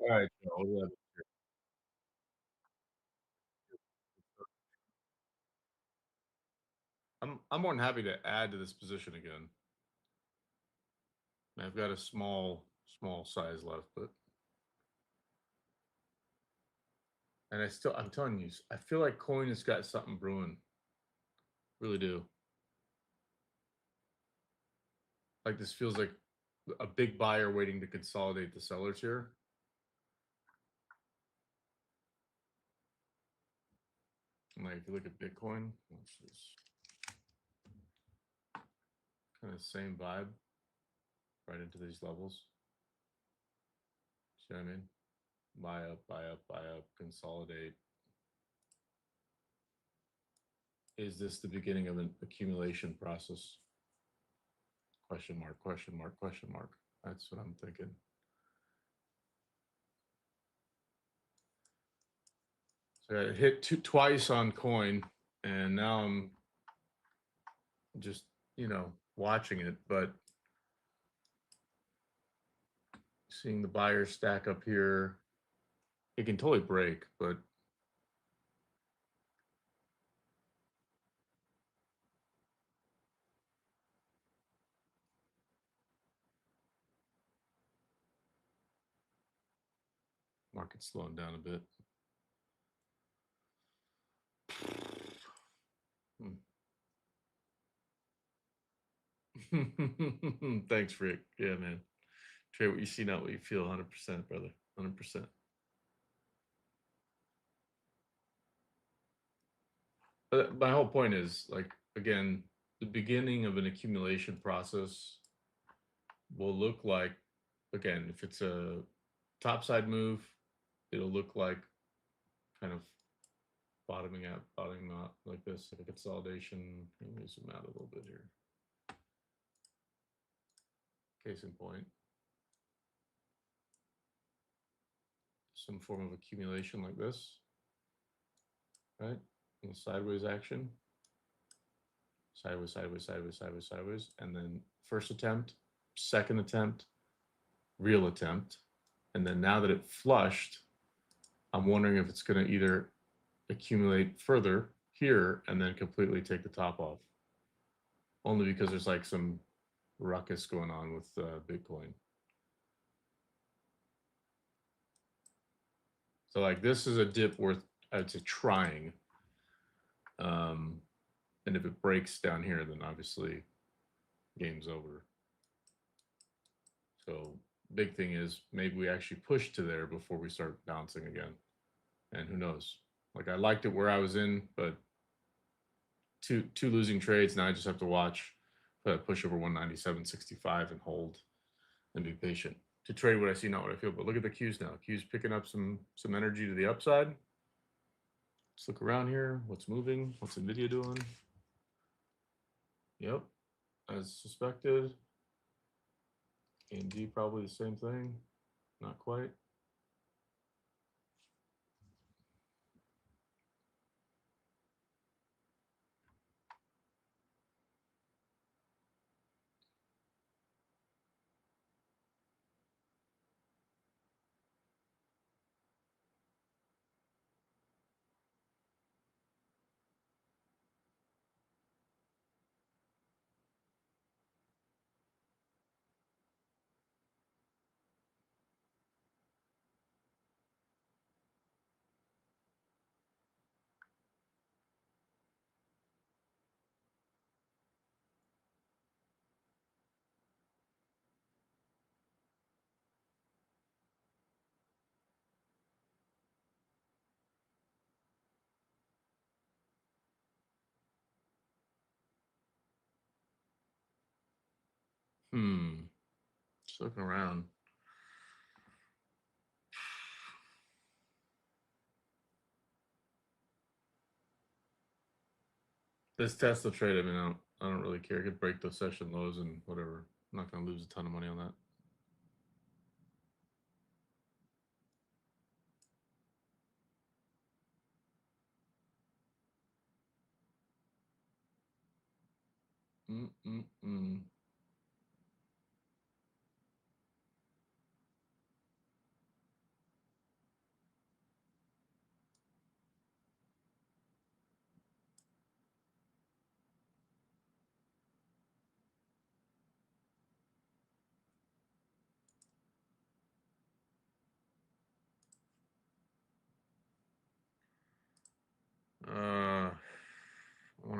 All right, Joe, yeah. I'm more than happy to add to this position again. I've got a small size left, but and I'm telling you, I feel like coin has got something brewing. Really do. Like this feels like a big buyer waiting to consolidate the sellers here. And like if you look at Bitcoin, which is kind of the same vibe, right into these levels. See what I mean? Buy up, buy up, buy up, consolidate. Is this the beginning of an accumulation process? Question mark, question mark, question mark. That's what I'm thinking. So I hit twice on coin, and now I'm just, watching it, but seeing the buyers stack up here, it can totally break, but market's slowing down a bit. Thanks, Rick. Yeah, man. Trade what you see, not what you feel. 100%, brother. 100%. But my whole point is like, again, the beginning of an accumulation process will look like, again, if it's a topside move, it'll look like kind of bottoming out like this, like a consolidation. Let me zoom out a little bit here. Case in point, some form of accumulation like this, right? And sideways action, sideways, sideways, sideways, sideways, sideways, and then first attempt, second attempt, real attempt, and then now that it flushed, I'm wondering if it's going to either accumulate further here and then completely take the top off. Only because there's like some ruckus going on with Bitcoin. So like this is a dip worth, I'd say, trying. And if it breaks down here, then obviously game's over. So big thing is maybe we actually push to there before we start bouncing again. And who knows? Like I liked it where I was in, but two losing trades. Now I just have to watch push over 197.65 and hold and be patient to trade what I see, not what I feel. But look at the Qs now. Qs picking up some energy to the upside. Let's look around here. What's moving? What's Nvidia doing? Yep, as suspected. AMD probably the same thing. Not quite. Just looking around. This Tesla trade, I mean, I don't really care. I could break those session lows and whatever. I'm not going to lose a ton of money on that.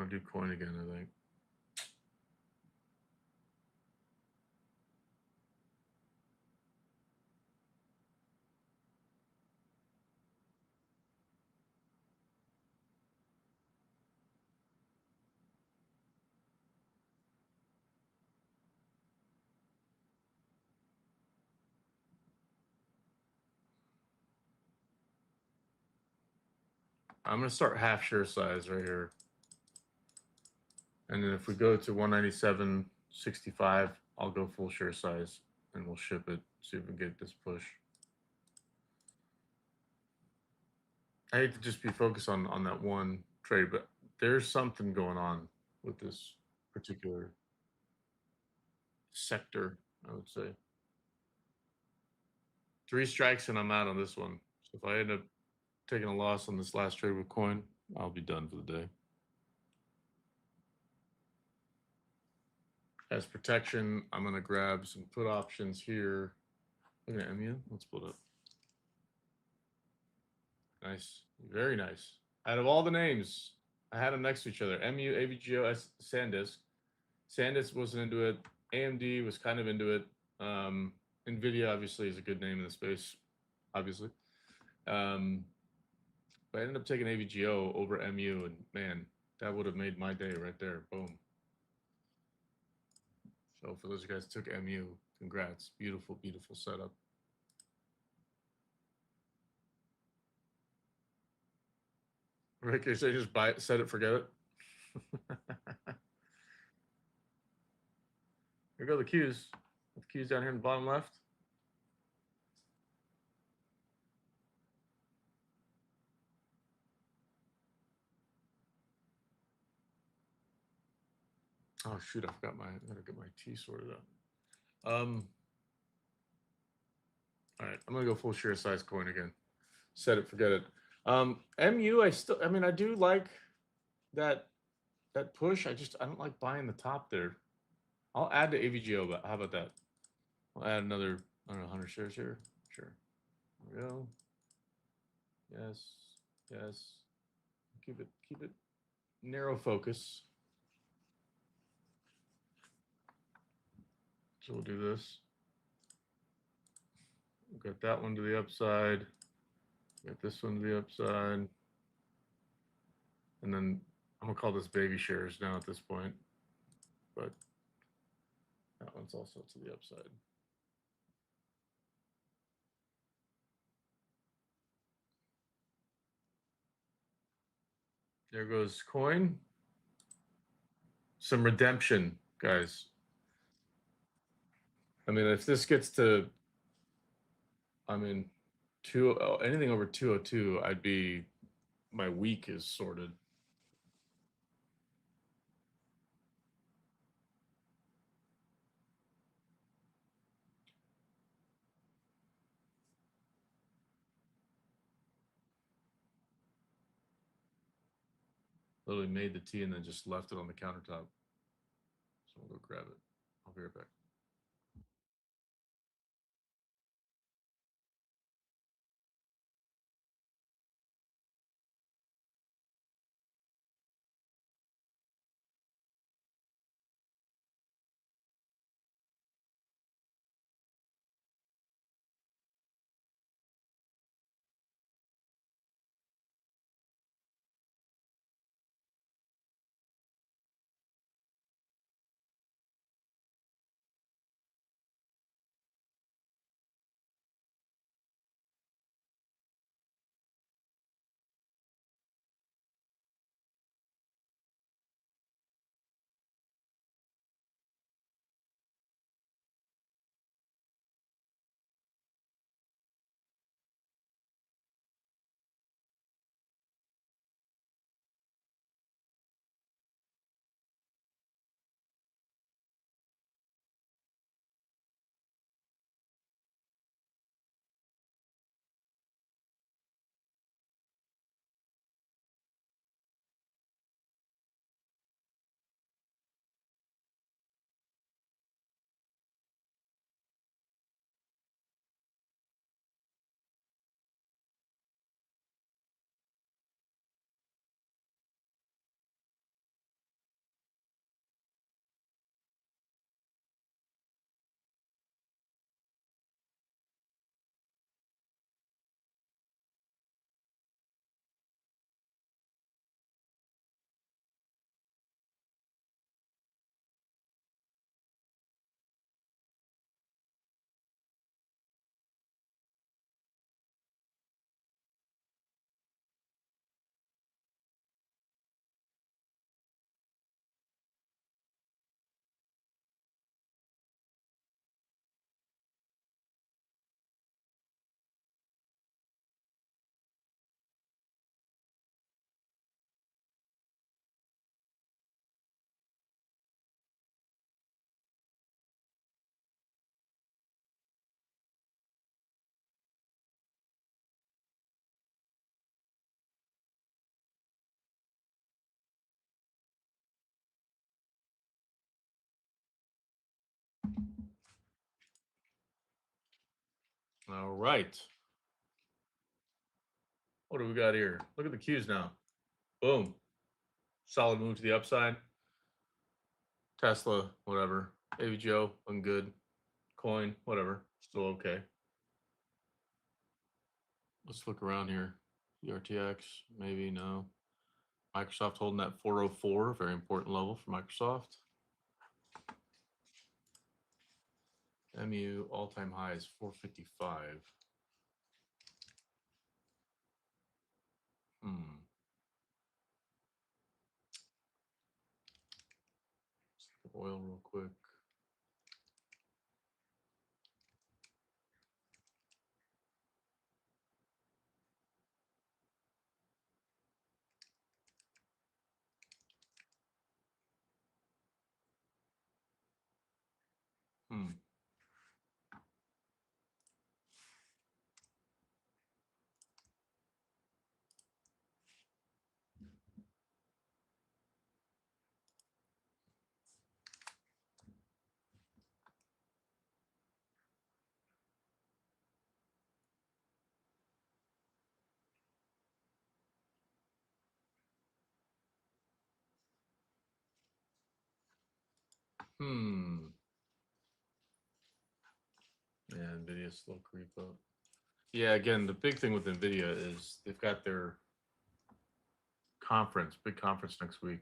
want to do coin again, I think. I'm going to start half share size right here. And then if we go to 197.65, I'll go full share size and we'll ship it, see if we can get this push. I hate to just be focused on that one trade, but there's something going on with this particular sector, I would say. 3 strikes and I'm out on this one. So if I end up taking a loss on this last trade with coin, I'll be done for the day. As protection, I'm going to grab some put options here. Look at MU. Let's pull it up. Nice. Very nice. Out of all the names, I had them next to each other. MU, AVGO, SanDisk. SanDisk wasn't into it. AMD was kind of into it. NVIDIA obviously is a good name in the space, obviously. But I ended up taking AVGO over MU, and man, that would have made my day right there. Boom. So for those of you guys who took MU, congrats. Beautiful, beautiful setup. Rick, you say just buy it, set it, forget it. Here go the Qs. The Qs down here in the bottom left. Oh shoot, I gotta get my T sorted out. All right, I'm gonna go full share size coin again. Set it, forget it. MU, I mean, I do like that push. I don't like buying the top there. I'll add to AVGO, but how about that? I'll add another, I don't know, 100 shares here. Sure. There we go. Yes, yes. Keep it narrow focus. So we'll do this. Got that one to the upside. Got this one to the upside. And then I'm gonna call this baby shares now at this point. But that one's also to the upside. There goes coin. Some redemption, guys. I mean, if this gets to, I mean, anything over 202, I'd be, my week is sorted. Literally made the tea and then just left it on the countertop. So we'll go grab it. I'll be right back. All right. What do we got here? Look at the cues now. Boom. Solid move to the upside. Tesla, whatever. AVGO, ungood. Coin, whatever. Still okay. Let's look around here. ERTX, maybe, no. Microsoft holding that 404, very important level for Microsoft. MU all-time high is 455. Oil real quick. Hmm. Hmm. Yeah, NVIDIA slow creep up. Yeah, again, the big thing with NVIDIA is they've got their conference, big conference next week.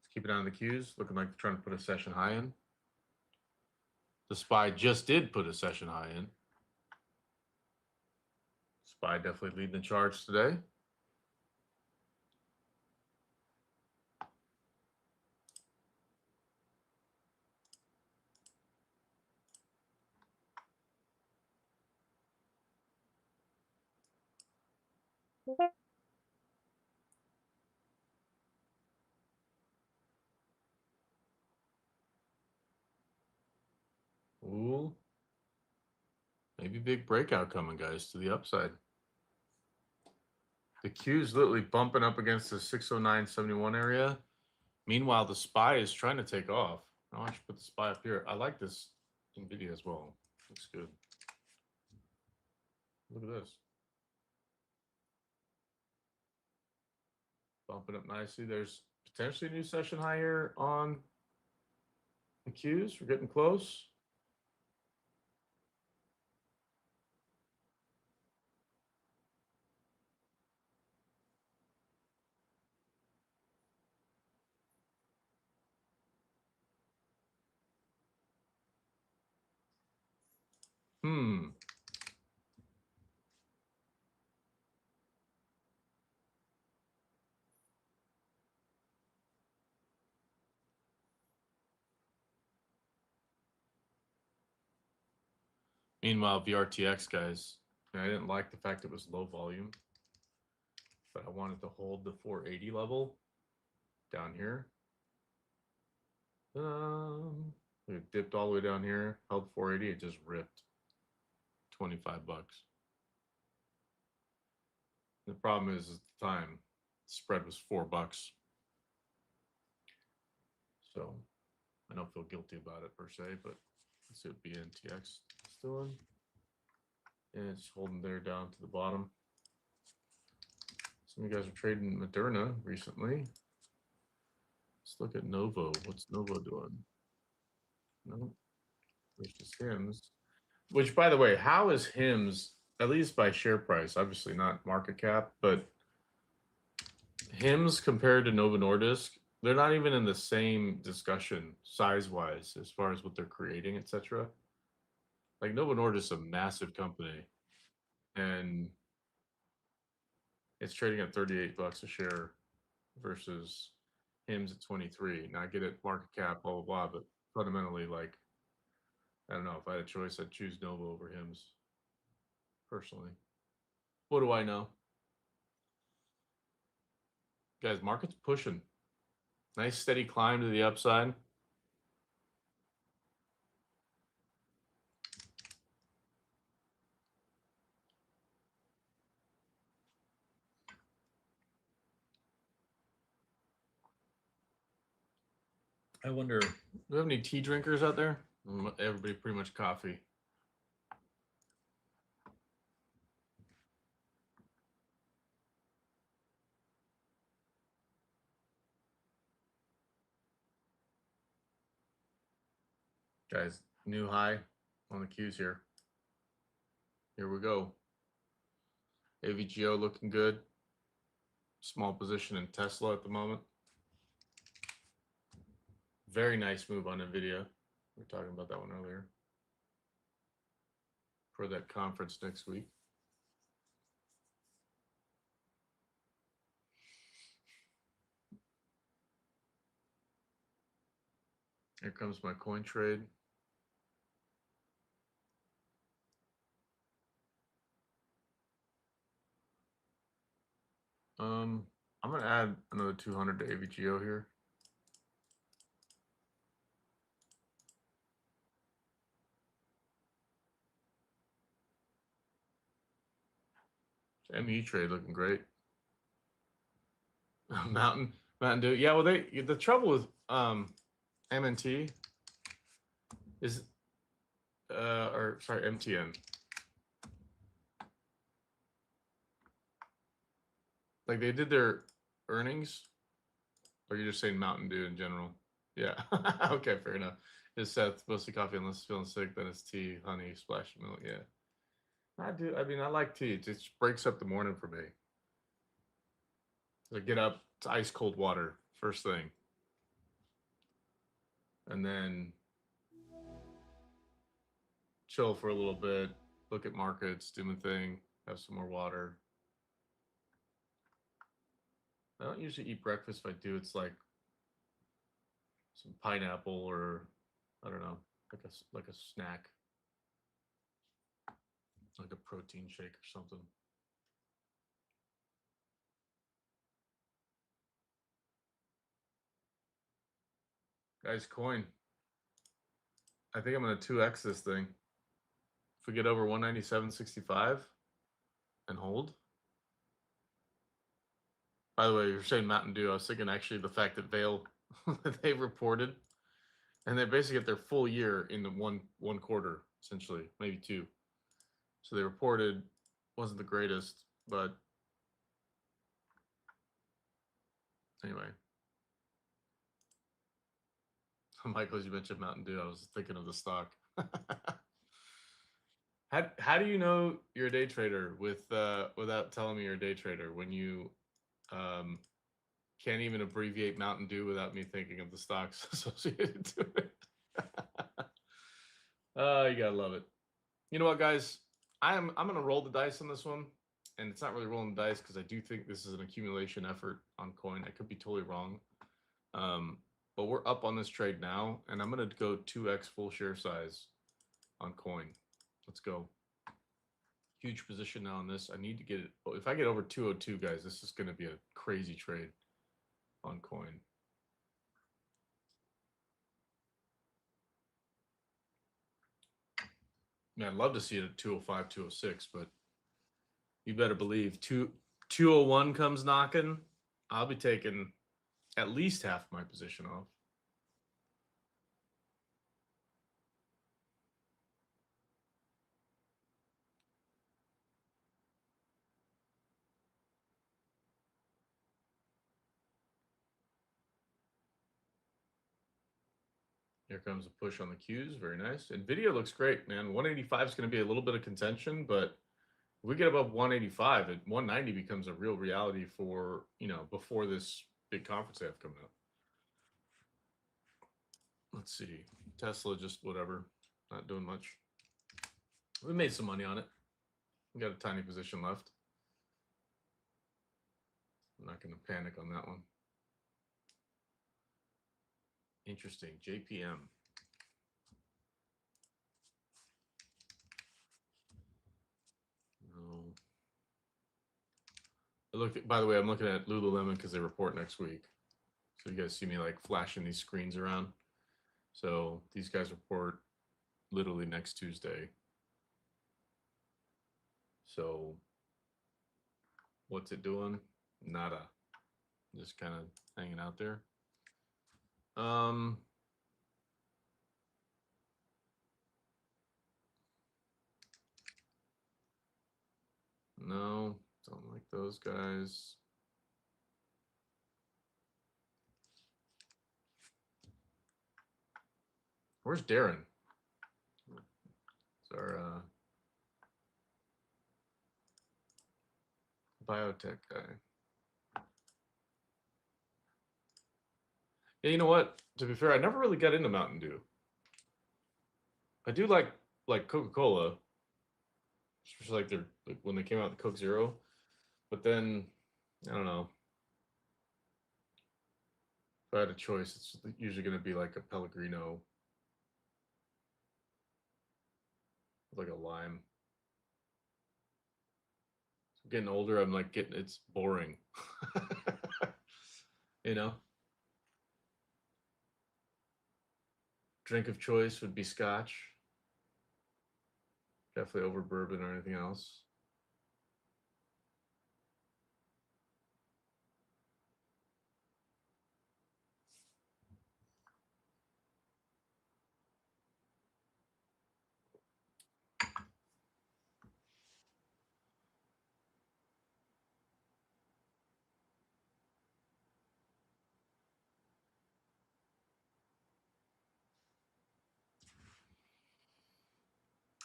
Let's keep it on the cues. Looking like they're trying to put a session high in. The SPY just did put a session high in. SPY definitely leading the charge today. Ooh. Maybe big breakout coming, guys, to the upside. The Q's literally bumping up against the 609.71 area. Meanwhile, the SPY is trying to take off. I should put the SPY up here. I like this NVIDIA as well. Looks good. Look at this. Bumping up nicely. There's potentially a new session high here on the Qs. We're getting close. Hmm. Meanwhile, VRTX, guys, I didn't like the fact it was low volume, but I wanted to hold the 480 level down here. It dipped all the way down here, held 480, it just ripped 25 bucks. The problem is at the time, the spread was 4 bucks. So I don't feel guilty about it per se, but let's see what BNTX is doing. And it's holding there down to the bottom. Some of you guys are trading Moderna recently. Let's look at Novo. What's Novo doing? No, there's just HIMS. Which, by the way, how is HIMS, at least by share price, obviously not market cap, but HIMS compared to Novo Nordisk, they're not even in the same discussion size-wise as far as what they're creating, etc. Like Novo Nordisk is a massive company, and it's trading at 38 bucks a share versus HIMS at 23. Now I get it, market cap, blah blah blah, but fundamentally, like, I don't know, if I had a choice, I'd choose Novo over HIMS personally. What do I know? Guys, market's pushing. Nice steady climb to the upside. I wonder. Do we have any tea drinkers out there? Everybody pretty much coffee. Guys, new high on the Qs here. Here we go. AVGO looking good. Small position in Tesla at the moment. Very nice move on NVIDIA. We were talking about that one earlier. For that conference next week. Here comes my coin trade. I'm gonna add another 200 to AVGO here. ME trade looking great. Mountain Dew. Yeah, well, the trouble with MNT is or sorry, MTN. Like they did their earnings, or you're just saying Mountain Dew in general? Yeah. Okay, fair enough. Is Seth mostly coffee unless feeling sick? Then it's tea, honey, splash of milk. Yeah. I do. I mean, I like tea. It just breaks up the morning for me. I get up, it's ice cold water first thing, and then chill for a little bit, look at markets, do my thing, have some more water. I don't usually eat breakfast. If I do, it's like some pineapple or I don't know, like a snack, like a protein shake or something. Guys, coin. I think I'm gonna 2x this thing. If we get over 197.65 and hold. By the way, you're saying Mountain Dew. I was thinking actually the fact that Vail they reported, and they basically get their full year in the one quarter, essentially, maybe two. So they reported wasn't the greatest, but anyway. Michael, as you mentioned Mountain Dew, I was thinking of the stock. How do you know you're a day trader without telling me you're a day trader when you can't even abbreviate Mountain Dew without me thinking of the stocks associated to it? You gotta love it. You know what, guys? I'm gonna roll the dice on this one, and it's not really rolling the dice because I do think this is an accumulation effort on coin. I could be totally wrong, but we're up on this trade now, and I'm gonna go 2x full share size on coin. Let's go. Huge position now on this. I need to get it. If I get over 202, guys, this is going to be a crazy trade on coin. Man, I'd love to see it at 205, 206, but you better believe 201 comes knocking, I'll be taking at least half my position off. Here comes a push on the Qs. Very nice. NVIDIA looks great, man. 185 is going to be a little bit of contention, but if we get above 185, 190 becomes a real reality for, before this big conference they have coming up. Let's see. Tesla, just whatever. Not doing much. We made some money on it. We got a tiny position left. I'm not going to panic on that one. Interesting. JPM. No. By the way, I'm looking at Lululemon because they report next week. So you guys see me like flashing these screens around. So these guys report literally next Tuesday. So what's it doing? Nada. Just kind of hanging out there. those guys. Where's Darren? It's our biotech guy. Yeah, you know what? To be fair, I never really got into Mountain Dew. I do like Coca-Cola, especially like when they came out with the Coke Zero. But then I don't know. If I had a choice, it's usually going to be like a Pellegrino, like a lime. So getting older, I'm like it's boring. you know, drink of choice would be Scotch, definitely over bourbon or anything else.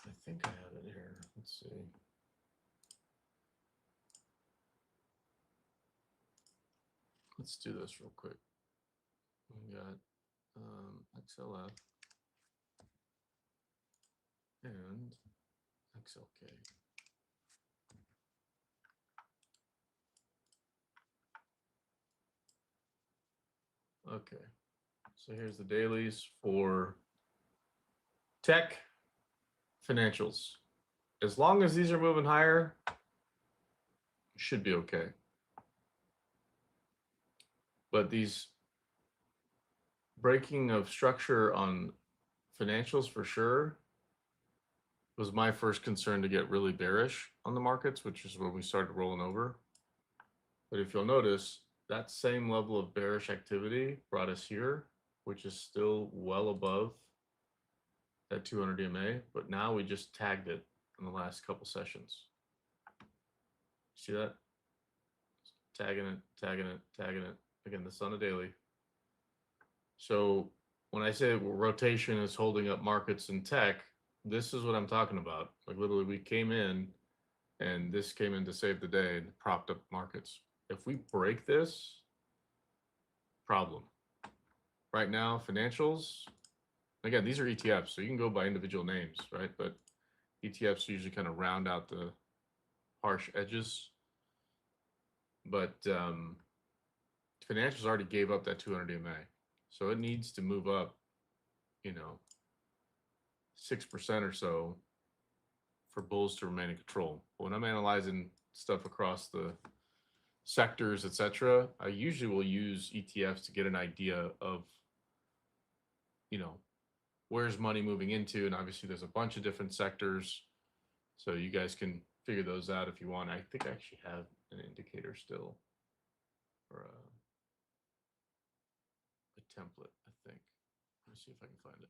I think I have it here. Let's see. Let's do this real quick. We got XLF and XLK. Okay, so here's the dailies for tech financials. As long as these are moving higher, should be okay. But these breaking of structure on financials for sure was my first concern to get really bearish on the markets, which is when we started rolling over. But if you'll notice, that same level of bearish activity brought us here, which is still well above that 200 EMA, but now we just tagged it in the last couple sessions. See that? Tagging it, tagging it, tagging it. Again, this on a daily. So when I say rotation is holding up markets in tech, this is what I'm talking about. Like literally we came in and this came in to save the day and propped up markets. If we break this, problem. Right now, financials, again, these are ETFs, so you can go by individual names, right? But ETFs usually kind of round out the harsh edges. But financials already gave up that 200 EMA. So it needs to move up, 6% or so for bulls to remain in control. When I'm analyzing stuff across the sectors, etc., I usually will use ETFs to get an idea of, where's money moving into, and obviously there's a bunch of different sectors, so you guys can figure those out if you want. I think I actually have an indicator still, or a template, I think. Let me see if I can find it.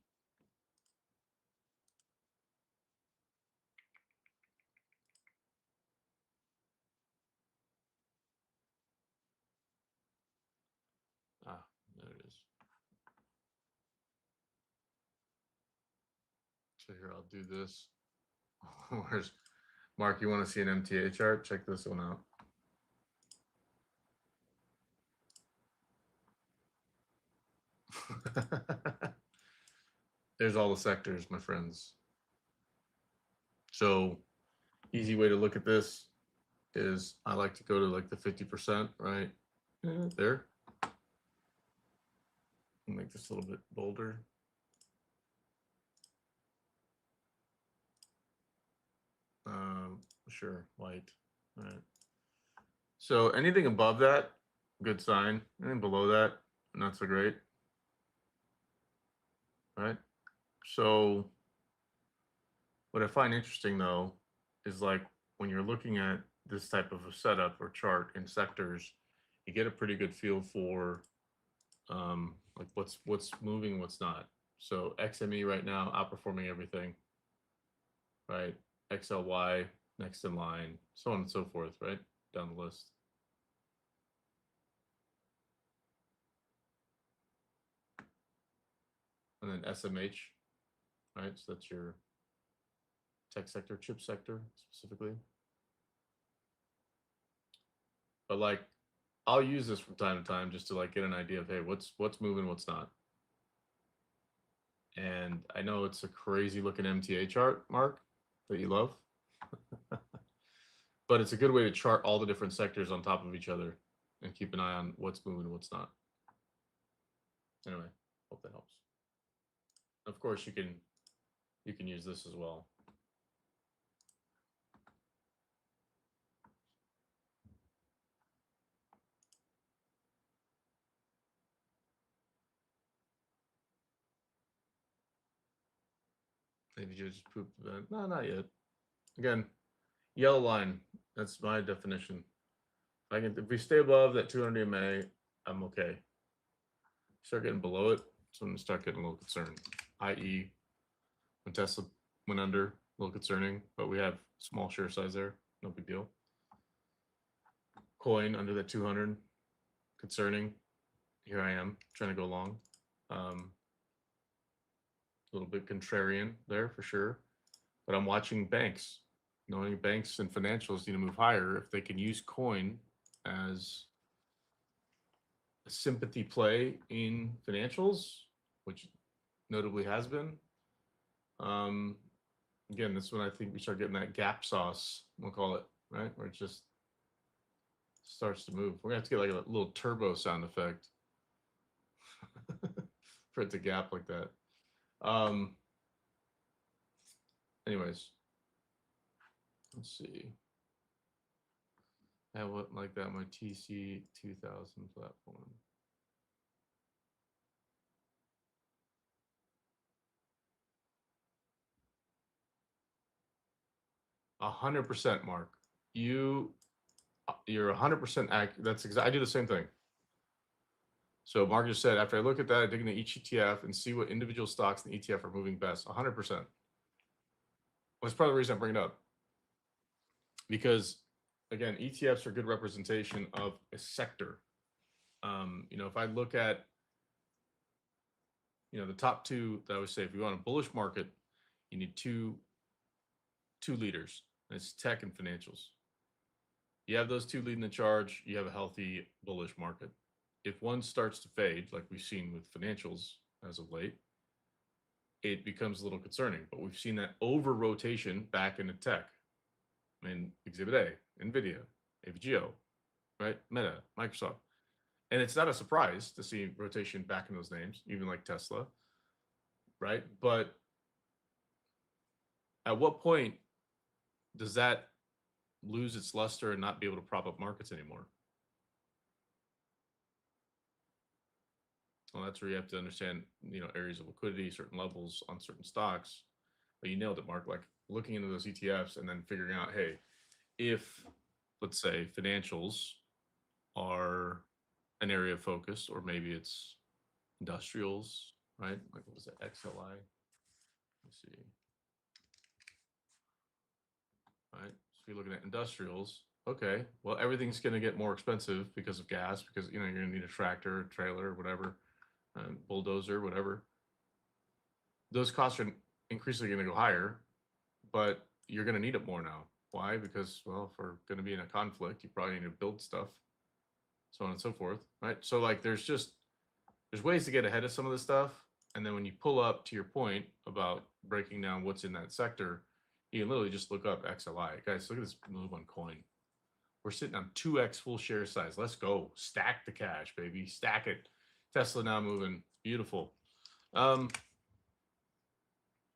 Ah, there it is. So here, I'll do this. Where's Mark? You want to see an MTA chart? Check this one out. There's all the sectors, my friends. So easy way to look at this is I like to go to like the 50%, right? There. I'll make this a little bit bolder. Sure, white. All right. So anything above that, good sign. Anything below that, not so great. Right? So what I find interesting though is like when you're looking at this type of a setup or chart in sectors, you get a pretty good feel for like what's moving, what's not. So XME right now outperforming everything, right? XLY next in line, so on and so forth, right? down the list. And then SMH, right? So that's your tech sector, chip sector specifically. But like, I'll use this from time to time just to like get an idea of, hey, what's moving, what's not. And I know it's a crazy looking MTA chart, Mark, that you love. But it's a good way to chart all the different sectors on top of each other and keep an eye on what's moving and what's not. Anyway, hope that helps. Of course, you can use this as well. Maybe you just pooped the bed. No, not yet. Again, yellow line. That's my definition. If we stay above that 200 EMA, I'm okay. Start getting below it, so I'm gonna start getting a little concerned. I.e., when Tesla went under, a little concerning, but we have small share size there, no big deal. Coin under the 200, concerning. Here I am trying to go long. A little bit contrarian there for sure, but I'm watching banks. Knowing banks and financials need to move higher if they can use coin as a sympathy play in financials, which notably has been. Again, this is when I think we start getting that gap sauce, we'll call it, right? Where it just starts to move. We're gonna have to get like a little turbo sound effect for it to gap like that. Anyways, let's see. I have what like that, my TC 2000 platform. A 100%, Mark. You're 100% accurate. That's exactly. I do the same thing. So Mark just said, after I look at that, I dig into each ETF and see what individual stocks in the ETF are moving best. 100%. That's part of the reason I bring it up. Because again, ETFs are good representation of a sector. If I look at, the top two that I would say, if you want a bullish market, you need two leaders. And it's tech and financials. You have those two leading the charge, you have a healthy bullish market. If one starts to fade, like we've seen with financials as of late, it becomes a little concerning. But we've seen that over rotation back into tech. I mean, Exhibit A, NVIDIA, AVGO, right? Meta, Microsoft. And it's not a surprise to see rotation back in those names, even like Tesla, right? But at what point does that lose its luster and not be able to prop up markets anymore? Well, that's where you have to understand, areas of liquidity, certain levels on certain stocks. But you nailed it, Mark. Like looking into those ETFs and then figuring out, hey, if let's say financials are an area of focus, or maybe it's industrials, right? Like what was it, XLI? Let's see. Right. So you're looking at industrials. Okay. Well, everything's going to get more expensive because of gas, because you're going to need a tractor, trailer, whatever, bulldozer, whatever. Those costs are increasingly going to go higher, but you're going to need it more now. Why? Because, well, if we're going to be in a conflict, you probably need to build stuff, so on and so forth, right? So like, there's ways to get ahead of some of this stuff, and then when you pull up to your point about breaking down what's in that sector, you can literally just look up XLI. Guys, look at this move on coin. We're sitting on 2x full share size. Let's go. Stack the cash, baby. Stack it. Tesla now moving. Beautiful.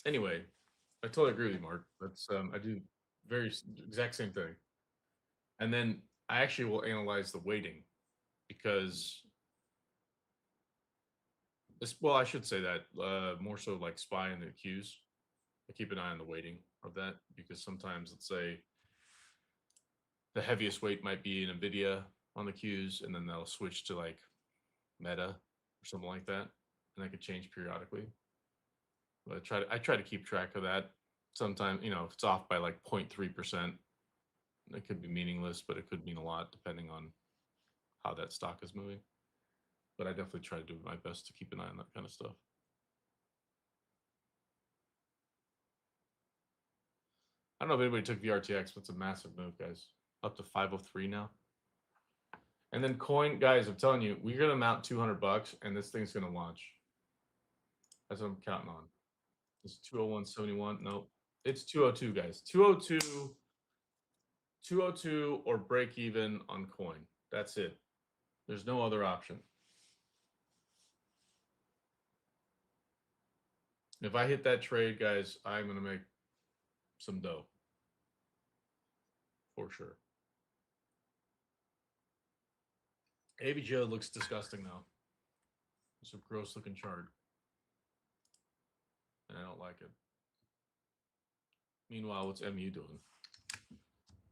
Anyway, I totally agree with you, Mark. That's I do very exact same thing. And then I actually will analyze the weighting, because well, I should say that more so like SPY and the Qs. I keep an eye on the weighting of that, because sometimes, let's say, the heaviest weight might be in NVIDIA on the Qs, and then they'll switch to like Meta or something like that, and that could change periodically. But I try to keep track of that. Sometimes, if it's off by like 0.3%, It could be meaningless, but it could mean a lot depending on how that stock is moving. But I definitely try to do my best to keep an eye on that kind of stuff. I don't know if anybody took VRTX, but it's a massive move, guys. Up to 503 now. And then coin, guys, I'm telling you, we're gonna mount 200 bucks, and this thing's gonna launch. That's what I'm counting on. It's 201.71. Nope, it's 202, guys. 202 or break even on coin. That's it. There's no other option. If I hit that trade, guys, I'm gonna make some dough for sure. AVGO looks disgusting though. It's a gross looking chart, and I don't like it. Meanwhile, what's MU doing?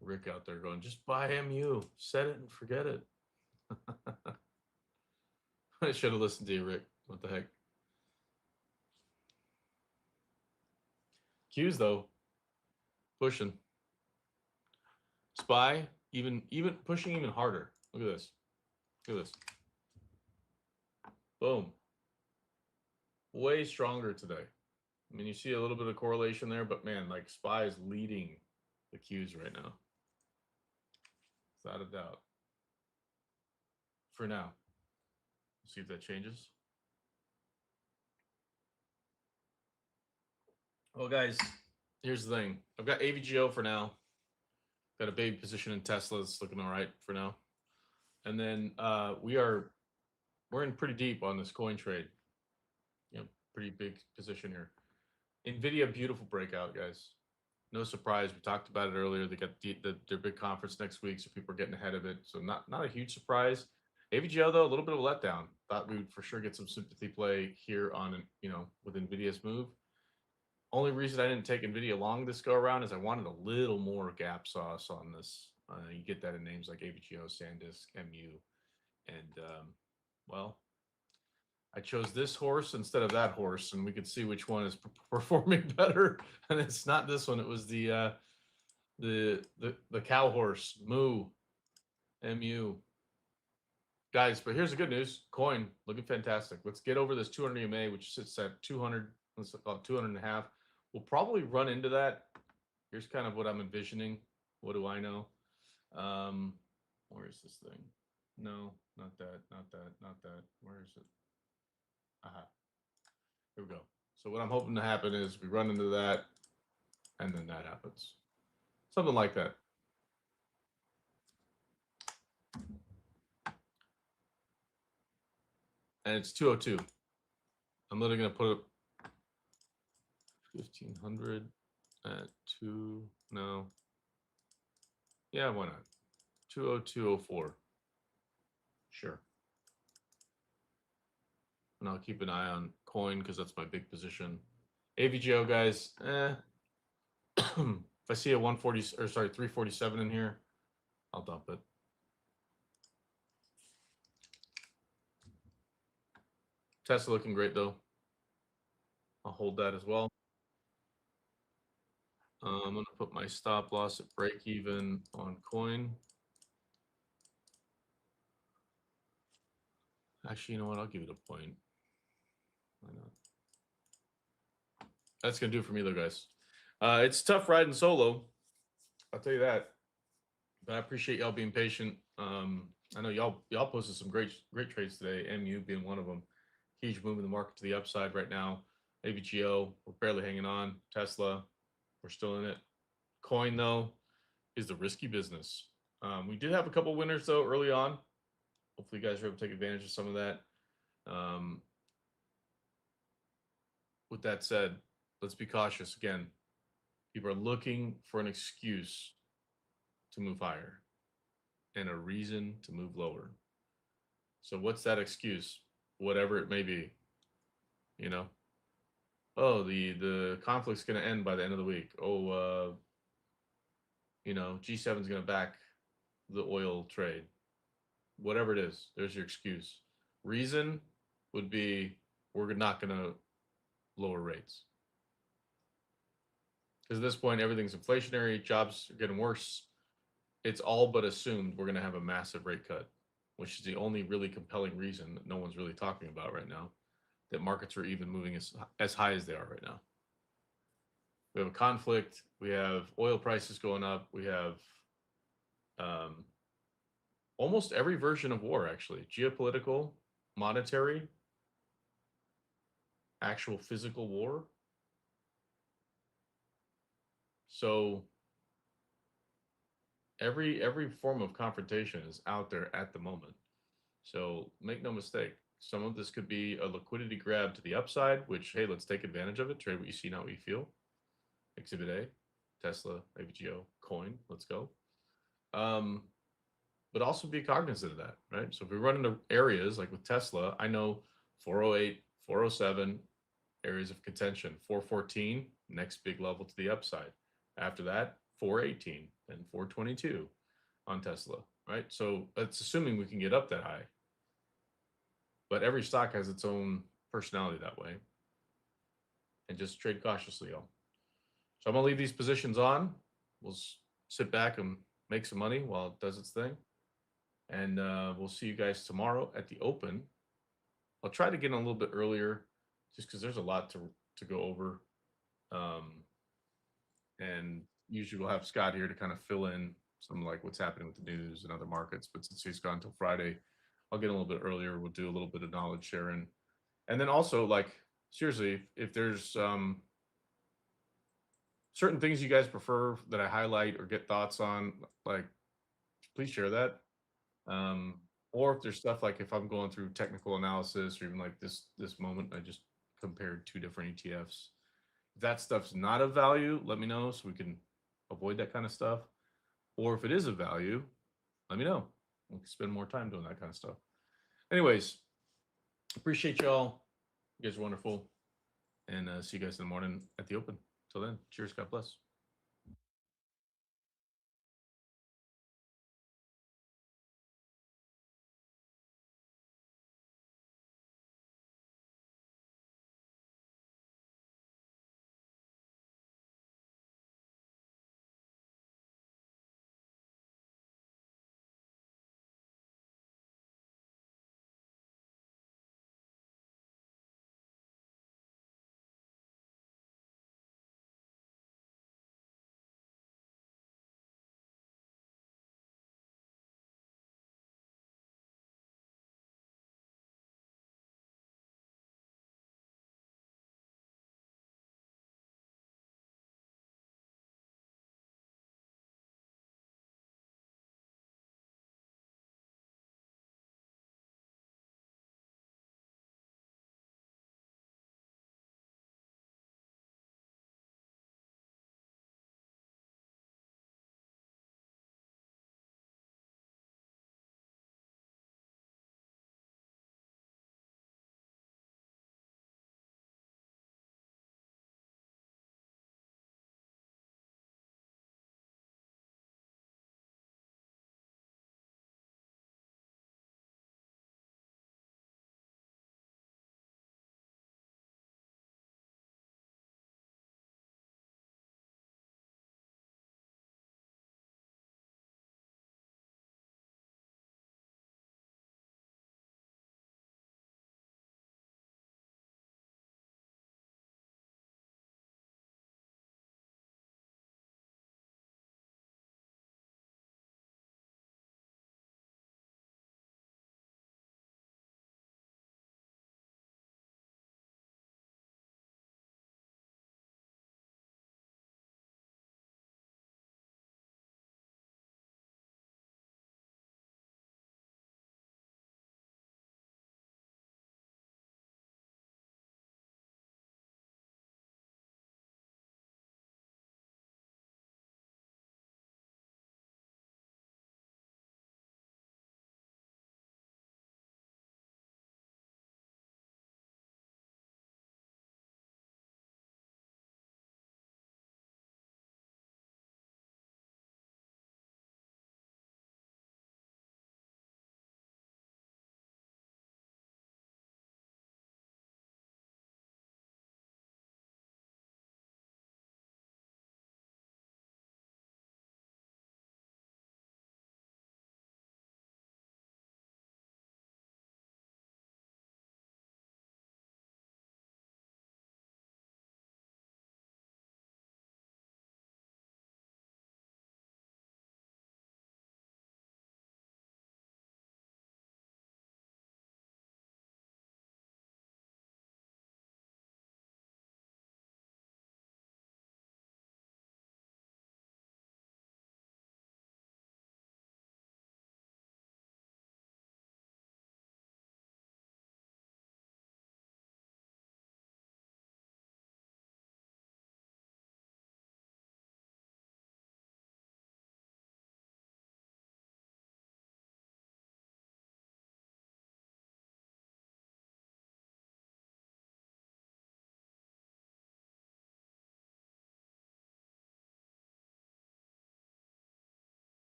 Rick out there going, just buy MU, set it and forget it. I should have listened to you, Rick. What the heck? Q's though, pushing. SPY even pushing even harder. Look at this. Look at this. Boom. Way stronger today. I mean, you see a little bit of correlation there, but man, like SPY is leading the Qs right now. Without a doubt. For now. See if that changes. Well, guys, here's the thing. I've got AVGO for now. Got a baby position in Tesla. It's looking all right for now. And then we're in pretty deep on this coin trade. You know, pretty big position here. NVIDIA, beautiful breakout, guys. No surprise. We talked about it earlier. They got their big conference next week, so people are getting ahead of it. So not a huge surprise. AVGO, though, a little bit of a letdown. Thought we would for sure get some sympathy play here on, with NVIDIA's move. Only reason I didn't take NVIDIA long this go around is I wanted a little more gap sauce on this. You get that in names like AVGO, SanDisk, MU. And, well, I chose this horse instead of that horse, and we could see which one is performing better. And it's not this one. It was the cow horse, MU. Guys, but here's the good news. Coin, looking fantastic. Let's get over this 200 EMA, which sits at 200, let's call it 200 and a half. We'll probably run into that. Here's kind of what I'm envisioning. What do I know? Where is this thing? No, not that, not that, not that. Where is it? Aha. Here we go. So what I'm hoping to happen is we run into that, and then that happens. Something like that. And it's 202. I'm literally going to put it 1500 at 2. No. Yeah, why not? 20204. Sure. And I'll keep an eye on coin because that's my big position. AVGO, guys, if I see a 347 in here, I'll dump it. Tesla looking great though. I'll hold that as well. I'm going to put my stop loss at break even on coin. Actually, you know what? I'll give it a point. Why not? That's going to do it for me though, guys. It's tough riding solo. I'll tell you that. But I appreciate y'all being patient. I know y'all posted some great trades today. MU being one of them. Huge move in the market to the upside right now. AVGO, we're barely hanging on. Tesla, we're still in it. Coin though is the risky business. We did have a couple winners though early on. Hopefully you guys are able to take advantage of some of that. With that said, let's be cautious again. People are looking for an excuse to move higher and a reason to move lower. So what's that excuse? Whatever it may be, Oh, the conflict's going to end by the end of the week. Oh, G7 is going to back the oil trade. Whatever it is, there's your excuse. Reason would be we're not going to lower rates. Because at this point, everything's inflationary, jobs are getting worse. it's all but assumed we're going to have a massive rate cut, which is the only really compelling reason that no one's really talking about right now, that markets are even moving as high as they are right now. We have a conflict. We have oil prices going up. We have um, almost every version of war, actually: geopolitical, monetary, actual physical war. So every form of confrontation is out there at the moment. So make no mistake, some of this could be a liquidity grab to the upside, which, hey, let's take advantage of it. Trade what you see, not what you feel. Exhibit A, Tesla, AVGO, coin, let's go. But also be cognizant of that, right? So if we run into areas like with Tesla, I know 408, 407, areas of contention, 414, next big level to the upside. After that, 418 and 422 on Tesla, right? So that's assuming we can get up that high. But every stock has its own personality that way. And just trade cautiously, y'all. So I'm gonna leave these positions on. We'll sit back and make some money while it does its thing. And we'll see you guys tomorrow at the open. I'll try to get in a little bit earlier just because there's a lot to go over. And usually we'll have Scott here to kind of fill in some like what's happening with the news and other markets. But since he's gone until Friday, I'll get a little bit earlier. We'll do a little bit of knowledge sharing. And then also, like, seriously, if there's certain things you guys prefer that I highlight or get thoughts on, like, please share that. Or if there's stuff like if I'm going through technical analysis or even like this moment, I just compared two different ETFs. If that stuff's not of value, let me know so we can avoid that kind of stuff. Or if it is of value, let me know. We can spend more time doing that kind of stuff. Anyways, appreciate y'all. You guys are wonderful. And see you guys in the morning at the open. Till then, cheers. God bless.